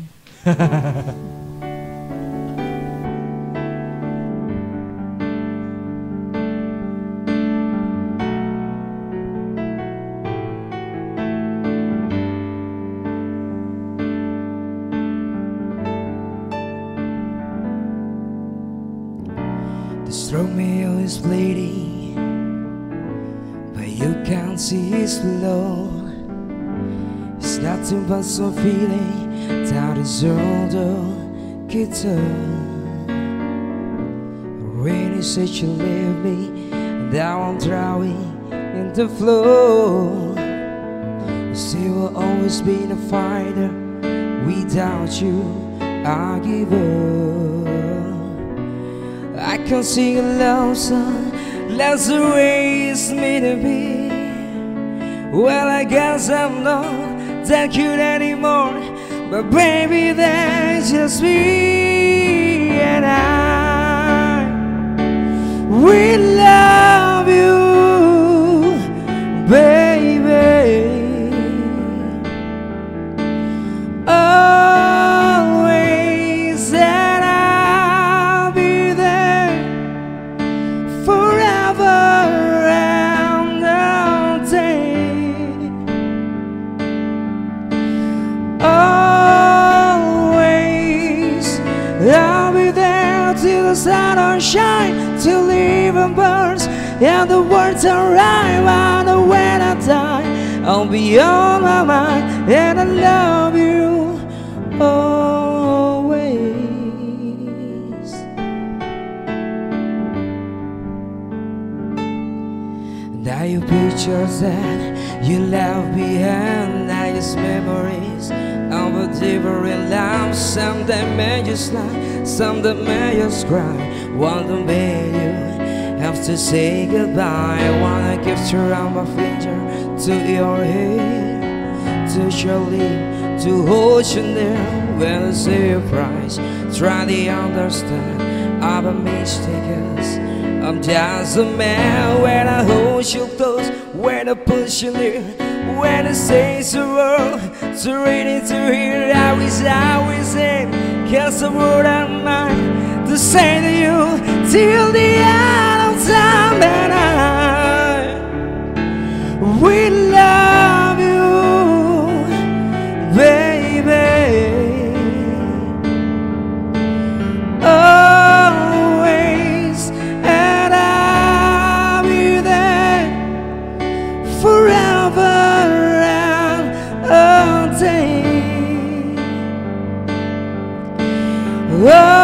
Struck me is bleeding, but you can't see his blood. It's nothing but some feeling that is all the guitar. When you said you leave me, now I'm drowning in the flow. You will always be the fighter. Without you, I give up. I can sing a love song, that's the way it's meant to be. Well, I guess I'm not that cute anymore, but baby, that's just me and I. We love you, baby. Always, and I'll be there forever and all day. Always, I'll be there till the sun don't shine, till the even burns and the words arrive. I know when I die, I'll be on my mind, and I love you always. Now your pictures that you left behind, now just memories of a different life. Some that made you smile, some that made you cry, one that made you have to say goodbye. I wanna give you around my finger to your head, to your lips, to hold you near when I say your price. Try to understand I'm a mistake. I'm just a man when I hold you close, when I push you near, when I say the word, so ready to hear. I wish I was saying, cause the word I'm mine to say to you till the end of time. And we love you, baby. Always, and I'll be there forever and all day. Always,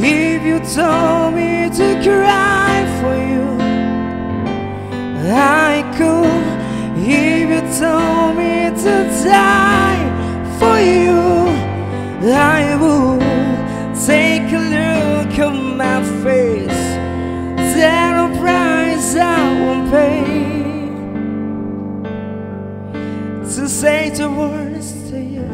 if you told me to cry for you, I could. If you told me to die for you, I would. Take a look at my face, that a price I won't pay to say the words to you.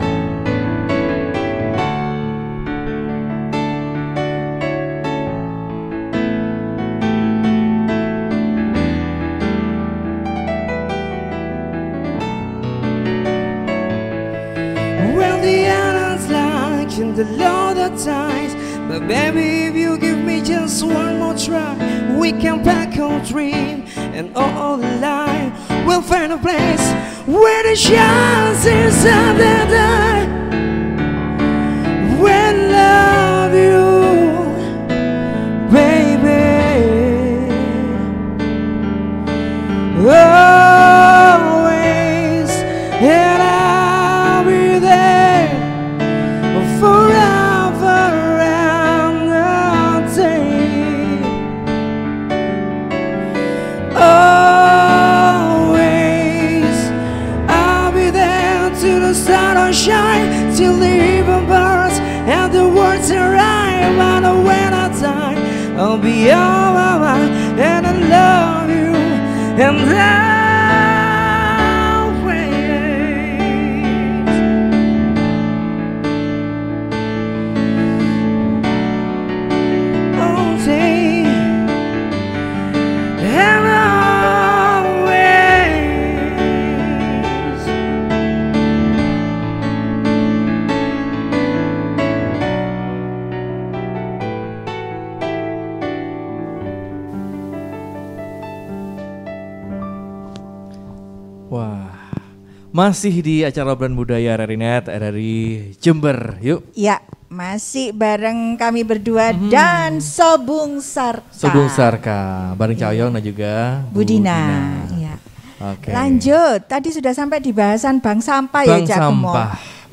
Well, the island's like in the Lord of times, but baby, if you give me just one more try, we can pack our dream and all the life. We'll find a place where the chances are that I will love you, baby. Always, and I'll be there forever and all day. Always, I'll be there till the sun don't shine, till the even burns and the words arrive. I know when I die, I'll be on my mind, and I love you, and Wah, masih di acara obrolan budaya RRI Net, RRI Jember. Yuk. Ya, masih bareng kami berdua dan Sobung Sarka. Sobung Sarka, bareng Cak Oyong dan juga Budina. Ya. Oke. Lanjut, tadi sudah sampai di bahasan bank sampah ya Cak Gemon.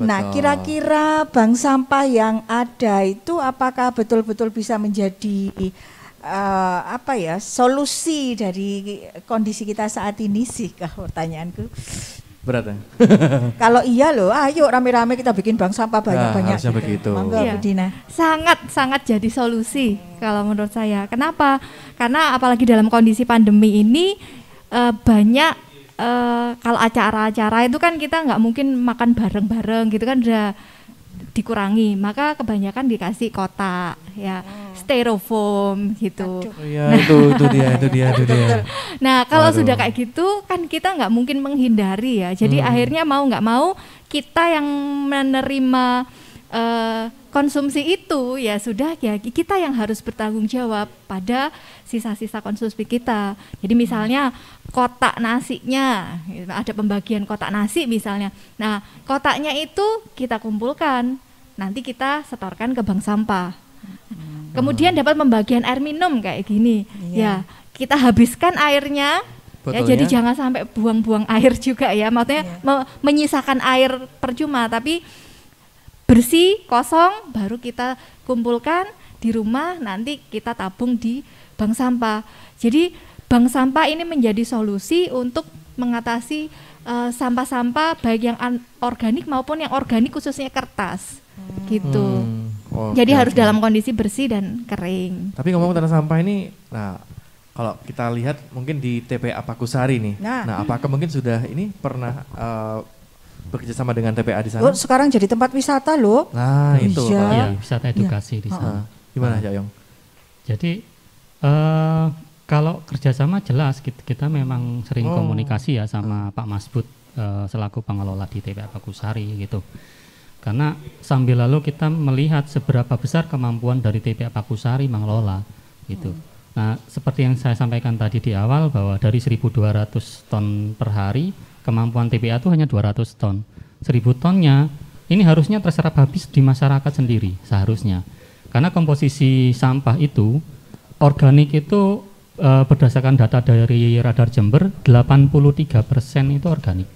Nah, kira-kira bank sampah yang ada itu apakah betul-betul bisa menjadi solusi dari kondisi kita saat ini sih, pertanyaanku. Berat ya? Kalau iya loh, ayo rame-rame kita bikin bank sampah banyak-banyak. Harusnya begitu. Mangga, Iya. Budina. Sangat jadi solusi kalau menurut saya. Kenapa? Karena apalagi dalam kondisi pandemi ini banyak kalau acara-acara itu kan kita nggak mungkin makan bareng-bareng gitu kan, udah dikurangi, maka kebanyakan dikasih kotak ya, styrofoam gitu. Iya, itu dia. Nah kalau sudah kayak gitu kan kita nggak mungkin menghindari ya, jadi akhirnya mau nggak mau kita yang menerima konsumsi itu ya sudah ya, kita yang harus bertanggung jawab pada sisa-sisa konsumsi kita. Jadi misalnya kotak nasinya, ada pembagian kotak nasi misalnya. Nah kotaknya itu kita kumpulkan, nanti kita setorkan ke bank sampah. Kemudian dapat pembagian air minum kayak gini, ya kita habiskan airnya. Ya, jadi jangan sampai buang-buang air juga ya, maksudnya menyisakan air percuma, tapi bersih, kosong, baru kita kumpulkan di rumah, nanti kita tabung di bank sampah. Jadi bank sampah ini menjadi solusi untuk mengatasi sampah-sampah baik yang organik maupun yang organik, khususnya kertas gitu. Jadi harus dalam kondisi bersih dan kering. Tapi ngomong tentang sampah ini, nah kalau kita lihat mungkin di TPA Pakusari nih, nah apakah mungkin sudah ini pernah bekerja sama dengan TPA di sana? Oh, sekarang jadi tempat wisata loh. Nah itu. Iya, wisata edukasi di sana. Gimana Cak Oyong? Jadi kalau kerjasama jelas kita memang sering komunikasi ya sama Pak Masbud selaku pengelola di TPA Pakusari gitu. Karena sambil lalu kita melihat seberapa besar kemampuan dari TPA Pakusari mengelola gitu. Nah seperti yang saya sampaikan tadi di awal bahwa dari 1.200 ton per hari, kemampuan TPA itu hanya 200 ton. 1.000 tonnya ini harusnya terserap habis di masyarakat sendiri seharusnya. Karena komposisi sampah itu, organik itu berdasarkan data dari Radar Jember, 83% itu organik.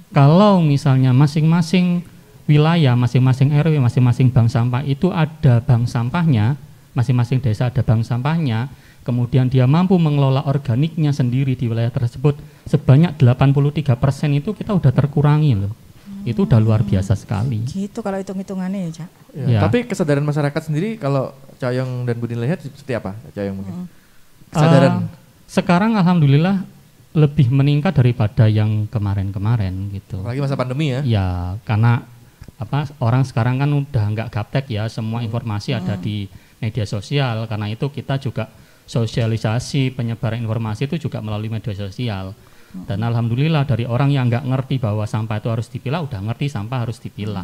Kalau misalnya masing-masing wilayah, masing-masing RW, masing-masing bank sampah itu ada bank sampahnya, masing-masing desa ada bank sampahnya, kemudian dia mampu mengelola organiknya sendiri di wilayah tersebut sebanyak 83% itu kita udah terkurangi loh. Itu udah luar biasa sekali. Gitu kalau hitung-hitungannya ya Cak. Ya. Tapi kesadaran masyarakat sendiri kalau Cak Oyong dan Budin lihat seperti apa Cak Oyong mungkin? Kesadaran? Sekarang alhamdulillah lebih meningkat daripada yang kemarin-kemarin gitu. Apalagi masa pandemi ya? Ya karena orang sekarang kan udah nggak gaptek ya, semua informasi ada di media sosial. Karena itu kita juga sosialisasi penyebaran informasi itu juga melalui media sosial. Dan alhamdulillah dari orang yang nggak ngerti bahwa sampah itu harus dipilah, udah ngerti sampah harus dipilah.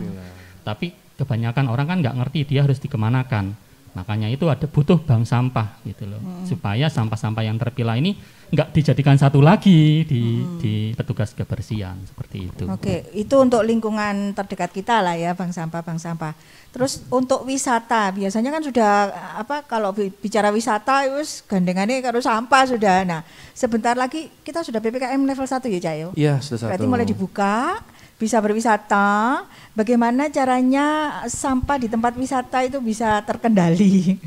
Tapi kebanyakan orang kan nggak ngerti dia harus dikemanakan. Makanya itu butuh bank sampah gitu loh, supaya sampah-sampah yang terpilah ini nggak dijadikan satu lagi di petugas kebersihan seperti itu. Oke, itu untuk lingkungan terdekat kita lah ya, bank sampah. Terus untuk wisata biasanya kan sudah kalau bicara wisata wis gandengannya karo sampah sudah. Nah, sebentar lagi kita sudah PPKM level 1 ya Cak Yo? Iya, sudah 1. Berarti mulai dibuka, bisa berwisata. Bagaimana caranya sampah di tempat wisata itu bisa terkendali?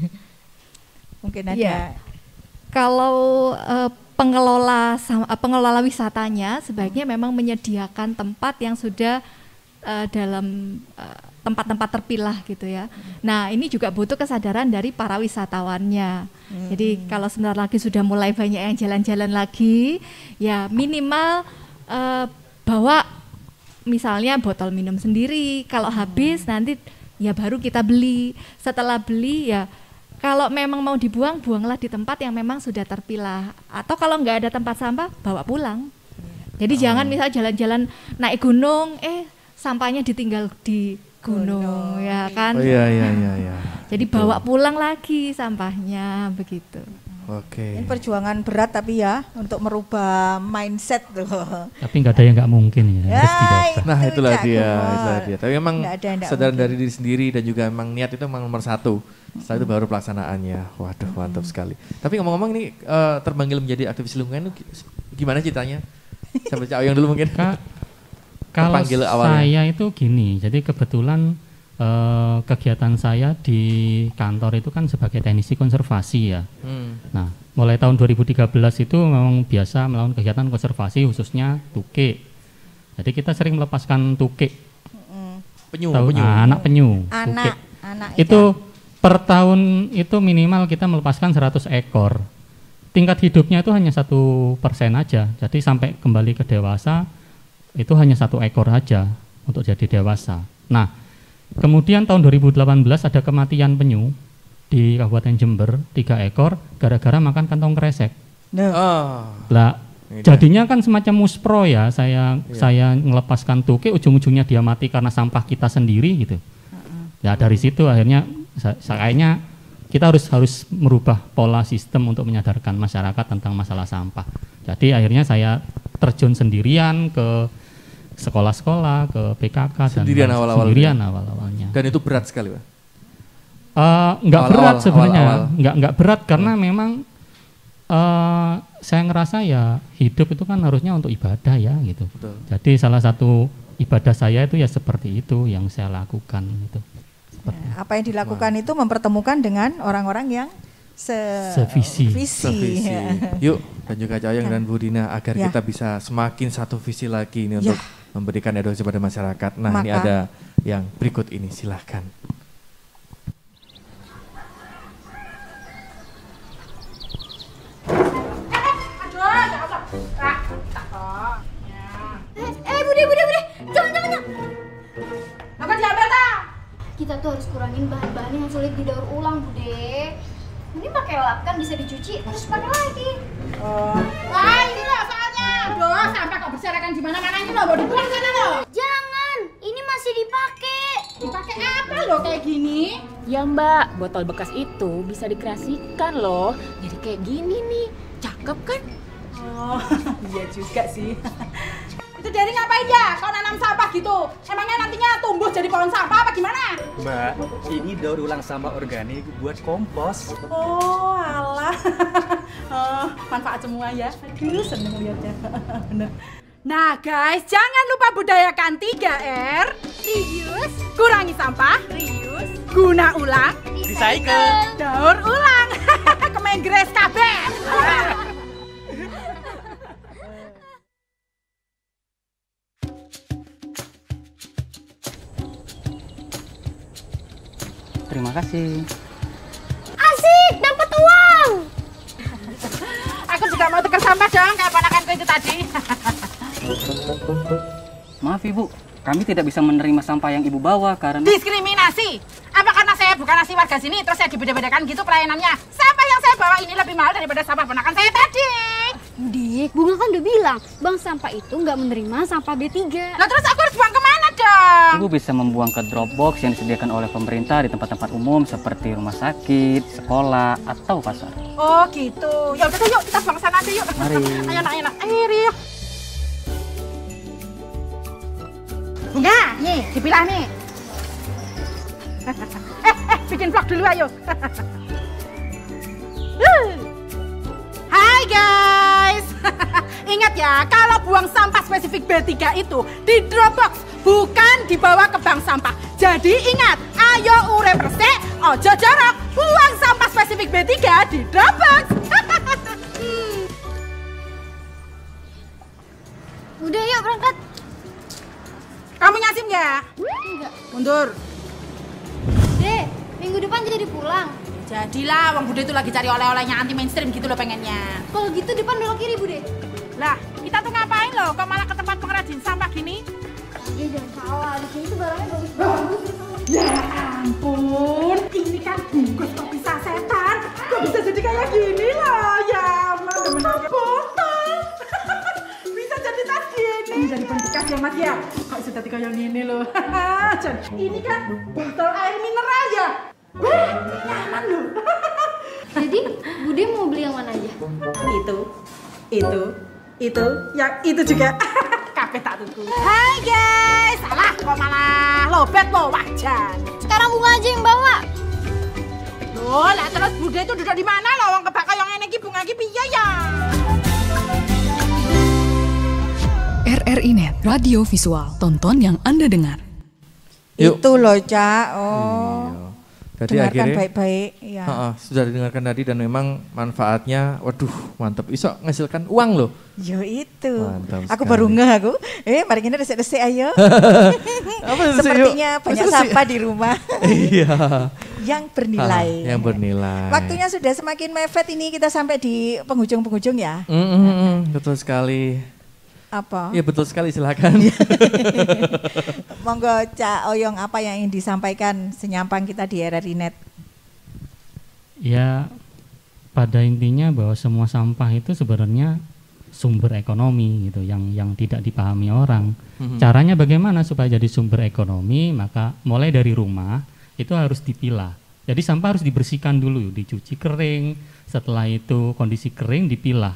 Mungkin ada. Ya. Kalau pengelola wisatanya sebaiknya memang menyediakan tempat yang sudah dalam tempat-tempat terpilah gitu ya. Nah ini juga butuh kesadaran dari para wisatawannya. Jadi kalau sebentar lagi sudah mulai banyak yang jalan-jalan lagi, ya minimal bawa misalnya botol minum sendiri. Kalau habis nanti ya baru kita beli. Setelah beli ya kalau memang mau dibuang, buanglah di tempat yang memang sudah terpilah. Atau kalau nggak ada tempat sampah, bawa pulang. Jadi jangan misalnya jalan-jalan naik gunung, sampahnya ditinggal di gunung ya kan. Iya. Jadi bawa pulang lagi sampahnya begitu. Oke. Ini perjuangan berat tapi ya untuk merubah mindset tuh. Tapi nggak ada yang nggak mungkin ya. Pasti dapat. Nah itulah Cak dia, Gumor. itulah dia. Tapi memang sadar mungkin. dari diri sendiri dan juga memang niat itu memang nomor satu. Setelah itu baru pelaksanaannya. Waduh mantap sekali. Tapi ngomong-ngomong ini terpanggil menjadi aktivis lingkungan itu gimana ceritanya? Sampai Cak Oyong dulu mungkin. Kalau Terpanggil awalnya. saya itu gini, jadi kebetulan kegiatan saya di kantor itu kan sebagai teknisi konservasi ya. Nah, mulai tahun 2013 itu memang biasa melakukan kegiatan konservasi khususnya tukik. Jadi kita sering melepaskan tukik. Penyu. Anak penyu. Anak Itu per tahun itu minimal kita melepaskan 100 ekor. Tingkat hidupnya itu hanya 1% aja. Jadi sampai kembali ke dewasa itu hanya 1 ekor aja untuk jadi dewasa. Nah, kemudian tahun 2018 ada kematian penyu di Kabupaten Jember 3 ekor gara-gara makan kantong kresek. Lah, jadinya kan semacam muspro ya. Saya ngelepaskan tukik, ujung-ujungnya dia mati karena sampah kita sendiri gitu. Ya dari situ akhirnya kayaknya kita harus merubah pola sistem untuk menyadarkan masyarakat tentang masalah sampah. Jadi akhirnya saya terjun sendirian ke sekolah-sekolah, ke PKK Sendirian dan awal-awalnya. awal-awalnya. Dan itu berat sekali, Pak. Nggak berat sebenarnya, awal-awal. nggak berat karena memang saya ngerasa ya hidup itu kan harusnya untuk ibadah ya gitu. Betul. Jadi salah satu ibadah saya itu ya seperti itu yang saya lakukan itu. Apa yang dilakukan itu mempertemukan dengan orang-orang yang sevisi. Yuk, dan juga Cak Oyong dan Bu Dina agar kita bisa semakin satu visi lagi ini untuk memberikan edukasi pada masyarakat. Nah, ini ada yang berikut ini, silahkan. Bude, jangan. Apa diambil ta? Kita tuh harus kurangin bahan-bahan yang sulit didaur ulang, Bude. Ini pakai lap kan bisa dicuci terus pakai lagi. Wah, ini loh soalnya. Aduh, sampah kok berserakan di mana-mana ini loh, mau dibuang sana loh. Jangan, ini masih dipakai. Dipakai apa loh kayak gini? Ya Mbak, botol bekas itu bisa dikreasikan loh. Jadi kayak gini nih, cakep kan? Oh, iya juga sih. Itu dari ngapain ya? Kau nanam sampah gitu? Emangnya nantinya tumbuh jadi pohon sampah apa gimana? Mbak, ini daur ulang sampah organik buat kompos. Oh, alah. Manfaat semua ya. Aduh, seneng lihatnya. Bener. Nah guys, jangan lupa budayakan 3R. Reuse, Kurangi sampah, reuse, guna ulang, Recycle. daur ulang. Kemengres kabeh. Terima kasih. Asik, dapat uang. Aku juga mau tukar sampah dong, kayak ponakanku itu tadi. Maaf Ibu, kami tidak bisa menerima sampah yang Ibu bawa karena... Diskriminasi? Apa karena saya bukan asli warga sini, terus saya dibeda-bedakan gitu pelayanannya? Sampah yang saya bawa ini lebih mahal daripada sampah ponakan saya tadi. Dik, Bunga kan udah bilang, Bank Sampah itu nggak menerima sampah B3. Nah terus aku harus buang kemana dong? Ibu bisa membuang ke Dropbox yang disediakan oleh pemerintah di tempat-tempat umum seperti rumah sakit, sekolah, atau pasar. Oh gitu. Ya udah yuk kita buang sana aja yuk. Mari. Ayo nak. Ayo yuk. Bunga, nih dipilah nih. Bikin vlog dulu ayo. Hai guys. Ingat ya, kalau buang sampah spesifik B3 itu di Dropbox, bukan dibawa ke bank sampah. Jadi ingat, ayo urip resik, ojo jorok, buang sampah spesifik B3 di Dropbox. Udah yuk berangkat. Kamu nyasim nggak? Enggak. Mundur. Deh, minggu depan jadi pulang. Jadilah, Wang Bude itu lagi cari oleh-olehnya anti mainstream gitu loh pengennya. Kalau gitu depan belok kiri, Bude. Lah, kita tuh ngapain loh? Kok malah ke tempat pengrajin sampah gini? Ya jangan salah, di sini tuh barangnya bagus-bagus. Ya ampun, ini kan bungkus kopi sasetan. Kok bisa jadi kayak gini loh? Ya ampun, temen-temen botol. Bisa jadi tas gini. Ini dari bekas ya Mas ya? Kok bisa jadi kayak gini loh? Ini kan botol air mineral ya? Nyaman loh. Jadi Bude mau beli yang mana aja? Itu, yang itu juga. Kabeh tak tuku. Hai guys, salah kok malah lobet lo wajan. Sekarang Bunga aja yang bawa. Loh, lah terus Bude itu duduk di mana loh? Wong kebak yang ngene iki Bunga iki piye ya? RRI Net, radio visual, tonton yang Anda dengar. Yuk. Itu loh, Cak. Oh. Iya. Jadi Dengarkan akhirnya baik-baik ya. sudah didengarkan tadi dan memang manfaatnya waduh mantap. Iso menghasilkan uang loh. Yo itu. Mantap Aku sekali. baru ngeh aku. Mari kita resik-resik ayo. Apa sih, Sepertinya yuk? banyak Resik. sampah di rumah. Iya. Yang bernilai. Yang bernilai. Waktunya sudah semakin mepet ini, kita sampai di penghujung-penghujung ya. Betul sekali. Apa? Iya betul sekali, silakan. Monggo Cak Oyong, apa yang ingin disampaikan senyampang kita di RRI Net? Ya, pada intinya bahwa semua sampah itu sebenarnya sumber ekonomi gitu yang tidak dipahami orang. Caranya bagaimana supaya jadi sumber ekonomi? Maka mulai dari rumah itu harus dipilah. Jadi sampah harus dibersihkan dulu, dicuci kering, setelah itu kondisi kering dipilah.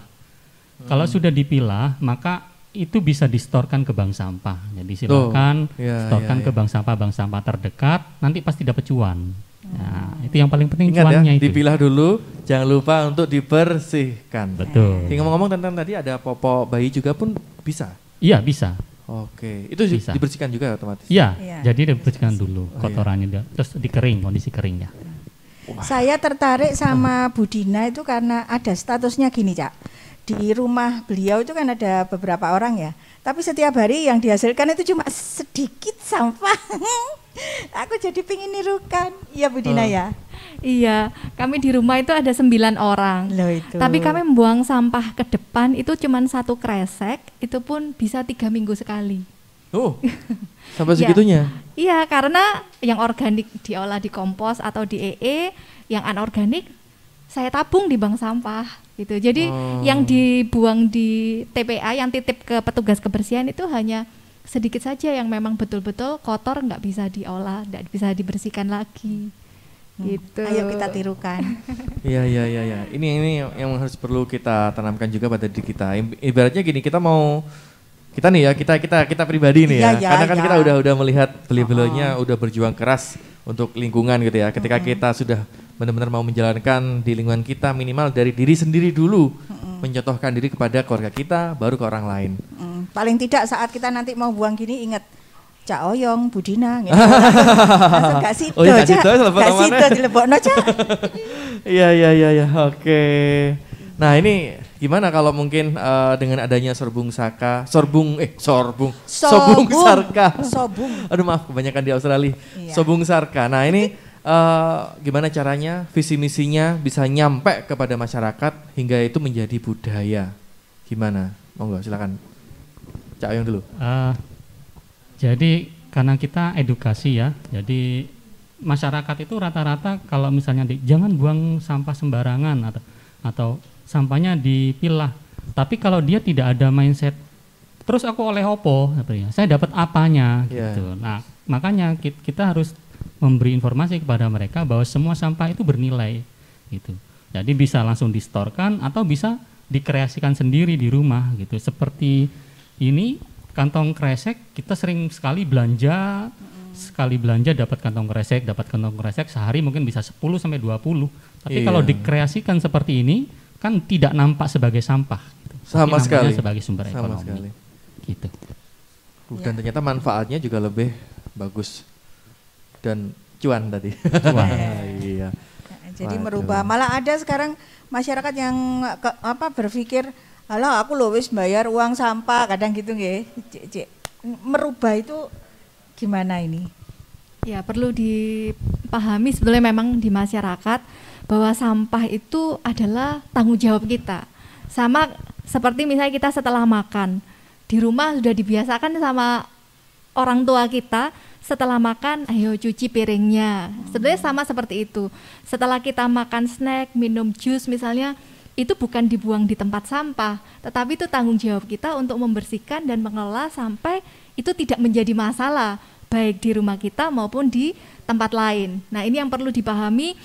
Kalau sudah dipilah, maka itu bisa distorkan ke bank sampah. Jadi silakan storkan ke bank sampah terdekat, nanti pasti dapat cuan. Nah, itu yang paling penting. Ingat cuannya ya, itu. dipilah dulu, jangan lupa untuk dibersihkan. Betul. Ngomong-ngomong tentang tadi ada popok bayi juga pun bisa? Iya bisa. Oke, itu Bisa. dibersihkan juga otomatis? Iya, Iya. jadi dibersihkan dulu kotorannya, terus dikering, kondisi keringnya. Saya tertarik sama Bu Dina itu karena ada statusnya gini, Cak. Di rumah beliau itu kan ada beberapa orang ya, tapi setiap hari yang dihasilkan itu cuma sedikit sampah. Aku jadi pingin nirukan, ya Bu Dina ya. Iya, kami di rumah itu ada 9 orang. Loh itu. Tapi kami membuang sampah ke depan itu cuma 1 kresek, itu pun bisa 3 minggu sekali. Oh, sampai Ya. segitunya? Iya, karena yang organik diolah di kompos atau di EE, yang anorganik saya tabung di bank sampah gitu. Jadi yang dibuang di TPA, yang titip ke petugas kebersihan itu hanya sedikit saja yang memang betul-betul kotor, nggak bisa diolah, nggak bisa dibersihkan lagi. Gitu. Ayo kita tirukan. Iya. Ini yang harus perlu kita tanamkan juga pada diri kita. Ibaratnya gini, kita nih ya, kita pribadi nih ya. Karena kan kita udah melihat beliau-beliaunya udah berjuang keras untuk lingkungan gitu ya. Ketika kita sudah benar-benar mau menjalankan di lingkungan kita, minimal dari diri sendiri dulu, mencontohkan diri kepada keluarga kita, baru ke orang lain. Paling tidak saat kita nanti mau buang gini ingat Cak Oyong, Bu Dina. Langsung gak sido, Gak Cak. sido, Gak sido dilebokno, Cak. Iya, oke. Nah ini gimana kalau mungkin dengan adanya Sobung Sarka. Aduh maaf, kebanyakan di Australia. Iya. Sobung Sarka. Nah ini gimana caranya visi misinya bisa nyampe kepada masyarakat hingga itu menjadi budaya. Gimana? Monggo silakan. Cak Oyong dulu. Jadi karena kita edukasi ya, jadi masyarakat itu rata-rata kalau misalnya jangan buang sampah sembarangan atau sampahnya dipilah. Tapi kalau dia tidak ada mindset, terus aku oleh opo, saya dapat apanya gitu. Nah makanya kita harus memberi informasi kepada mereka bahwa semua sampah itu bernilai gitu. Jadi bisa langsung distorkan atau bisa dikreasikan sendiri di rumah gitu. Seperti ini. Kantong kresek kita sering sekali belanja, dapat kantong kresek sehari mungkin bisa 10 sampai 20. Tapi kalau dikreasikan seperti ini kan tidak nampak sebagai sampah. Sama sekali. Sebagai sumber Sama ekonomi. sekali. Gitu. Dan ternyata manfaatnya juga lebih bagus dan cuan tadi. Iya. Jadi merubah. Malah ada sekarang masyarakat yang berpikir alah aku loh wis bayar uang sampah kadang gitu nggih. Merubah itu gimana ini? Ya perlu dipahami sebetulnya memang di masyarakat bahwa sampah itu adalah tanggung jawab kita. Sama seperti misalnya kita setelah makan di rumah sudah dibiasakan sama orang tua kita setelah makan ayo cuci piringnya. Sebenarnya sama seperti itu. Setelah kita makan snack, minum jus misalnya, itu bukan dibuang di tempat sampah, tetapi itu tanggung jawab kita untuk membersihkan dan mengelola sampai itu tidak menjadi masalah baik di rumah kita maupun di tempat lain. Nah ini yang perlu dipahami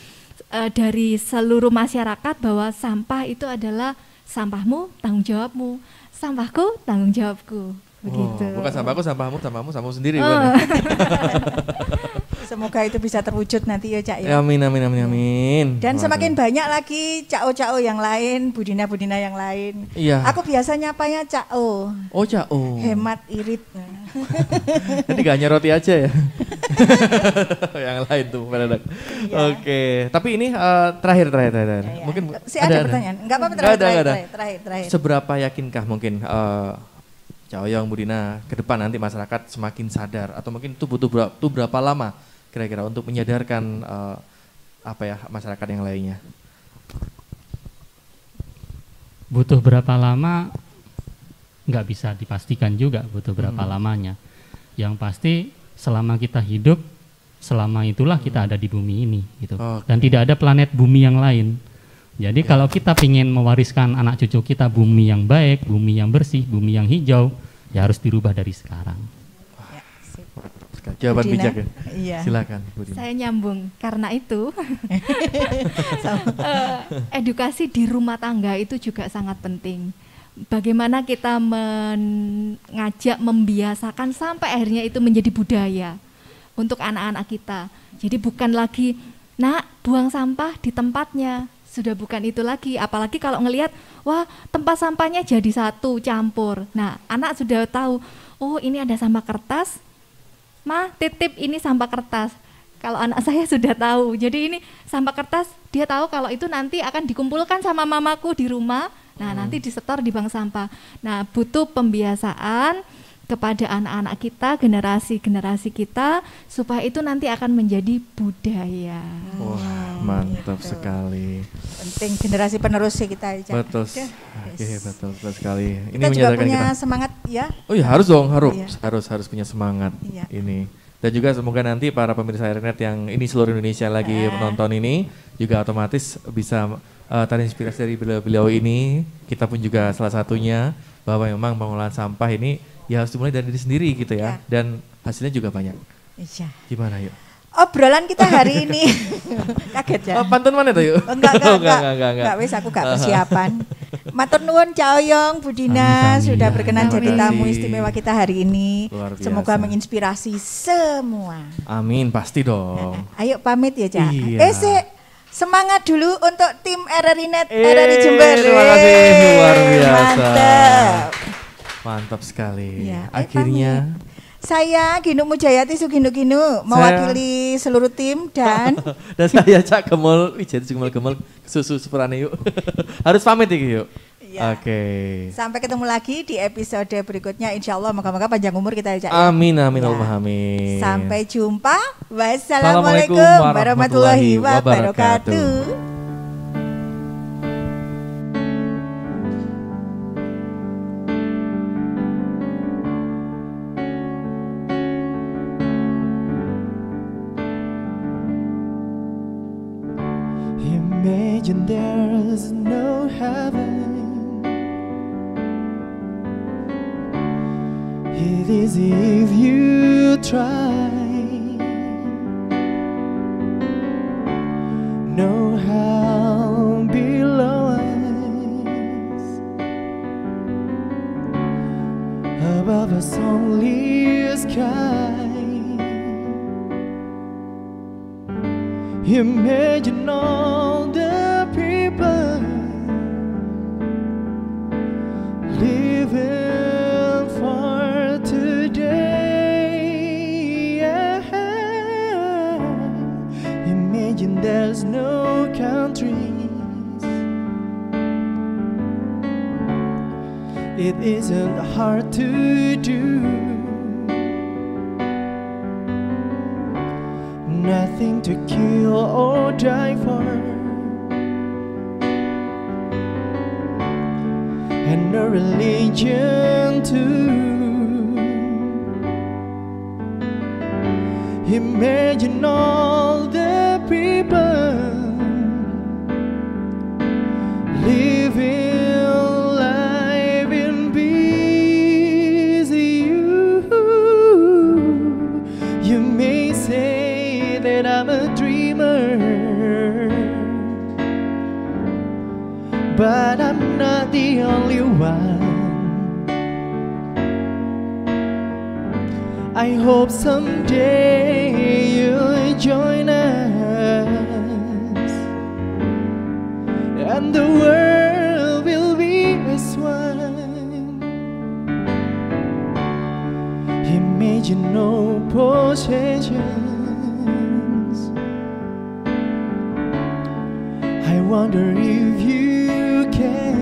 dari seluruh masyarakat bahwa sampah itu adalah sampahmu, tanggung jawabmu, sampahku, tanggung jawabku. Begitu. Bukan sampahku, sampahmu, sampahmu sendiri. Semoga itu bisa terwujud nanti ya Cak ya. Amin. Dan semakin banyak lagi Cak-O yang lain, Budina yang lain. Iya. Aku biasa nyapanya Cak-O. Oh Cak-O. Hemat irit. Jadi gak hanya roti aja ya. Yang lain tuh Pak. Oke. Tapi ini terakhir. Ya. Mungkin ada pertanyaan. Enggak apa-apa terakhir. Seberapa yakinkah mungkin Cak Oyong, Budina, ke depan nanti masyarakat semakin sadar atau mungkin itu butuh berapa lama kira-kira untuk menyadarkan masyarakat yang lainnya? Butuh berapa lama nggak bisa dipastikan juga butuh berapa lamanya. Yang pasti selama kita hidup, selama itulah kita ada di bumi ini gitu. Dan tidak ada planet bumi yang lain. Jadi kalau kita ingin mewariskan anak cucu kita bumi yang baik, bumi yang bersih, bumi yang hijau, ya harus dirubah dari sekarang. Jawaban bijak ya. Iya. Silakan Budina. Saya nyambung karena itu edukasi di rumah tangga itu juga sangat penting. Bagaimana kita mengajak, membiasakan sampai akhirnya itu menjadi budaya untuk anak-anak kita. Jadi bukan lagi, nak buang sampah di tempatnya. Sudah bukan itu lagi, apalagi kalau ngelihat, wah tempat sampahnya jadi satu, campur. Nah, anak sudah tahu, oh ini ada sampah kertas, ma titip ini sampah kertas. Kalau anak saya sudah tahu, jadi ini sampah kertas, dia tahu kalau itu nanti akan dikumpulkan sama mamaku di rumah, nah nanti disetor di bank sampah. Nah, butuh pembiasaan kepada anak-anak kita, generasi-generasi kita, supaya itu nanti akan menjadi budaya. Wah, mantap sekali. Penting generasi penerus sih kita. Betul. Oke, betul sekali. Ini kita juga punya semangat ya. Oh iya, harus dong, harus punya semangat ini. Dan juga semoga nanti para pemirsa RRNet yang ini seluruh Indonesia lagi menonton ini juga otomatis bisa terinspirasi dari beliau ini. Kita pun juga salah satunya bahwa memang pengolahan sampah ini ya harus dimulai dari diri sendiri gitu ya. Dan hasilnya juga banyak. Iya. Gimana yuk? Obrolan kita hari ini kaget ya. Pantun mana tuh yuk? Enggak wis aku gak persiapan. Matur nuwun Cak Oyong, Budina sudah berkenan jadi tamu istimewa kita hari ini. Semoga menginspirasi semua. Amin, pasti dong. Ayo pamit ya Cak. Iya. Semangat dulu untuk tim RRI-Net RRI Jember. Terima kasih, luar biasa. Mantap sekali. Ya, akhirnya saya Ginu Mujayati Suginu mewakili seluruh tim dan saya Cak Gemol Wijati Gemol susu sepurane yuk. Harus pamit iki yuk. Ya. Oke. Sampai ketemu lagi di episode berikutnya, insya Allah moga-moga panjang umur kita ya Cak. Amin amin Allahumma amin. Sampai jumpa. Wassalamualaikum warahmatullahi wabarakatuh. Imagine there's no heaven. It is if you try. No hell below us. Above us only sky. Imagine all the people living for today. Yeah. Imagine there's no countries. It isn't hard to do. Nothing to kill or die for, and no religion too. Imagine all the people living life in peace. You may say that I'm a dreamer, but I'm not the only one. I hope someday you'll join us, and the world will be as one. Imagine no possessions. I wonder if you can.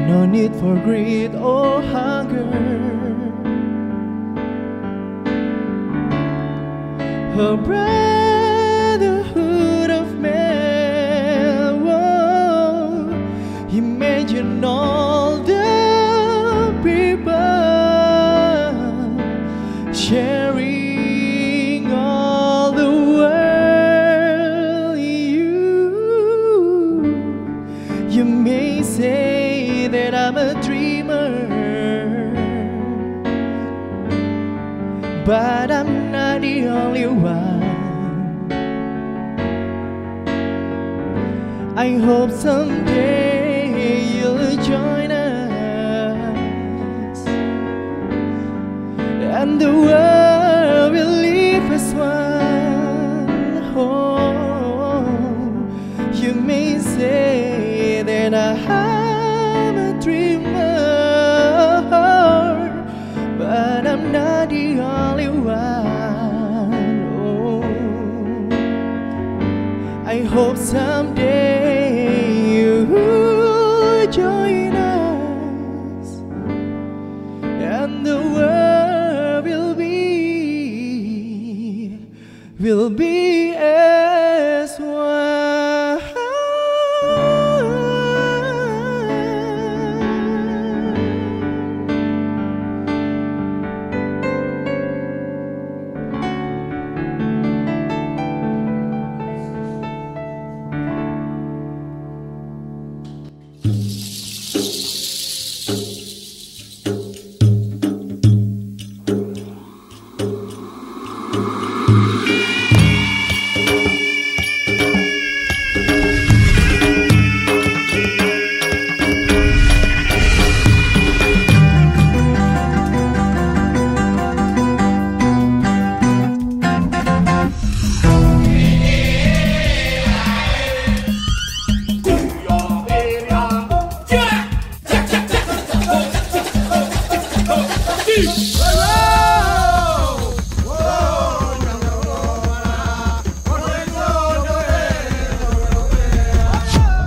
No need for greed or hunger. A brotherhood of men. Whoa. Imagine all the people sharing all the world. You may say that I'm a dreamer, but I'm not the only one. I hope someday you'll join us, and the world will live as one. Oh, you may say that I'm a dreamer, but I'm not the only one. Oh, I hope someday you'll join us, and the world will be as one.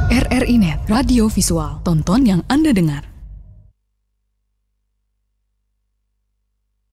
RRI Net, radio visual, tonton yang Anda dengar.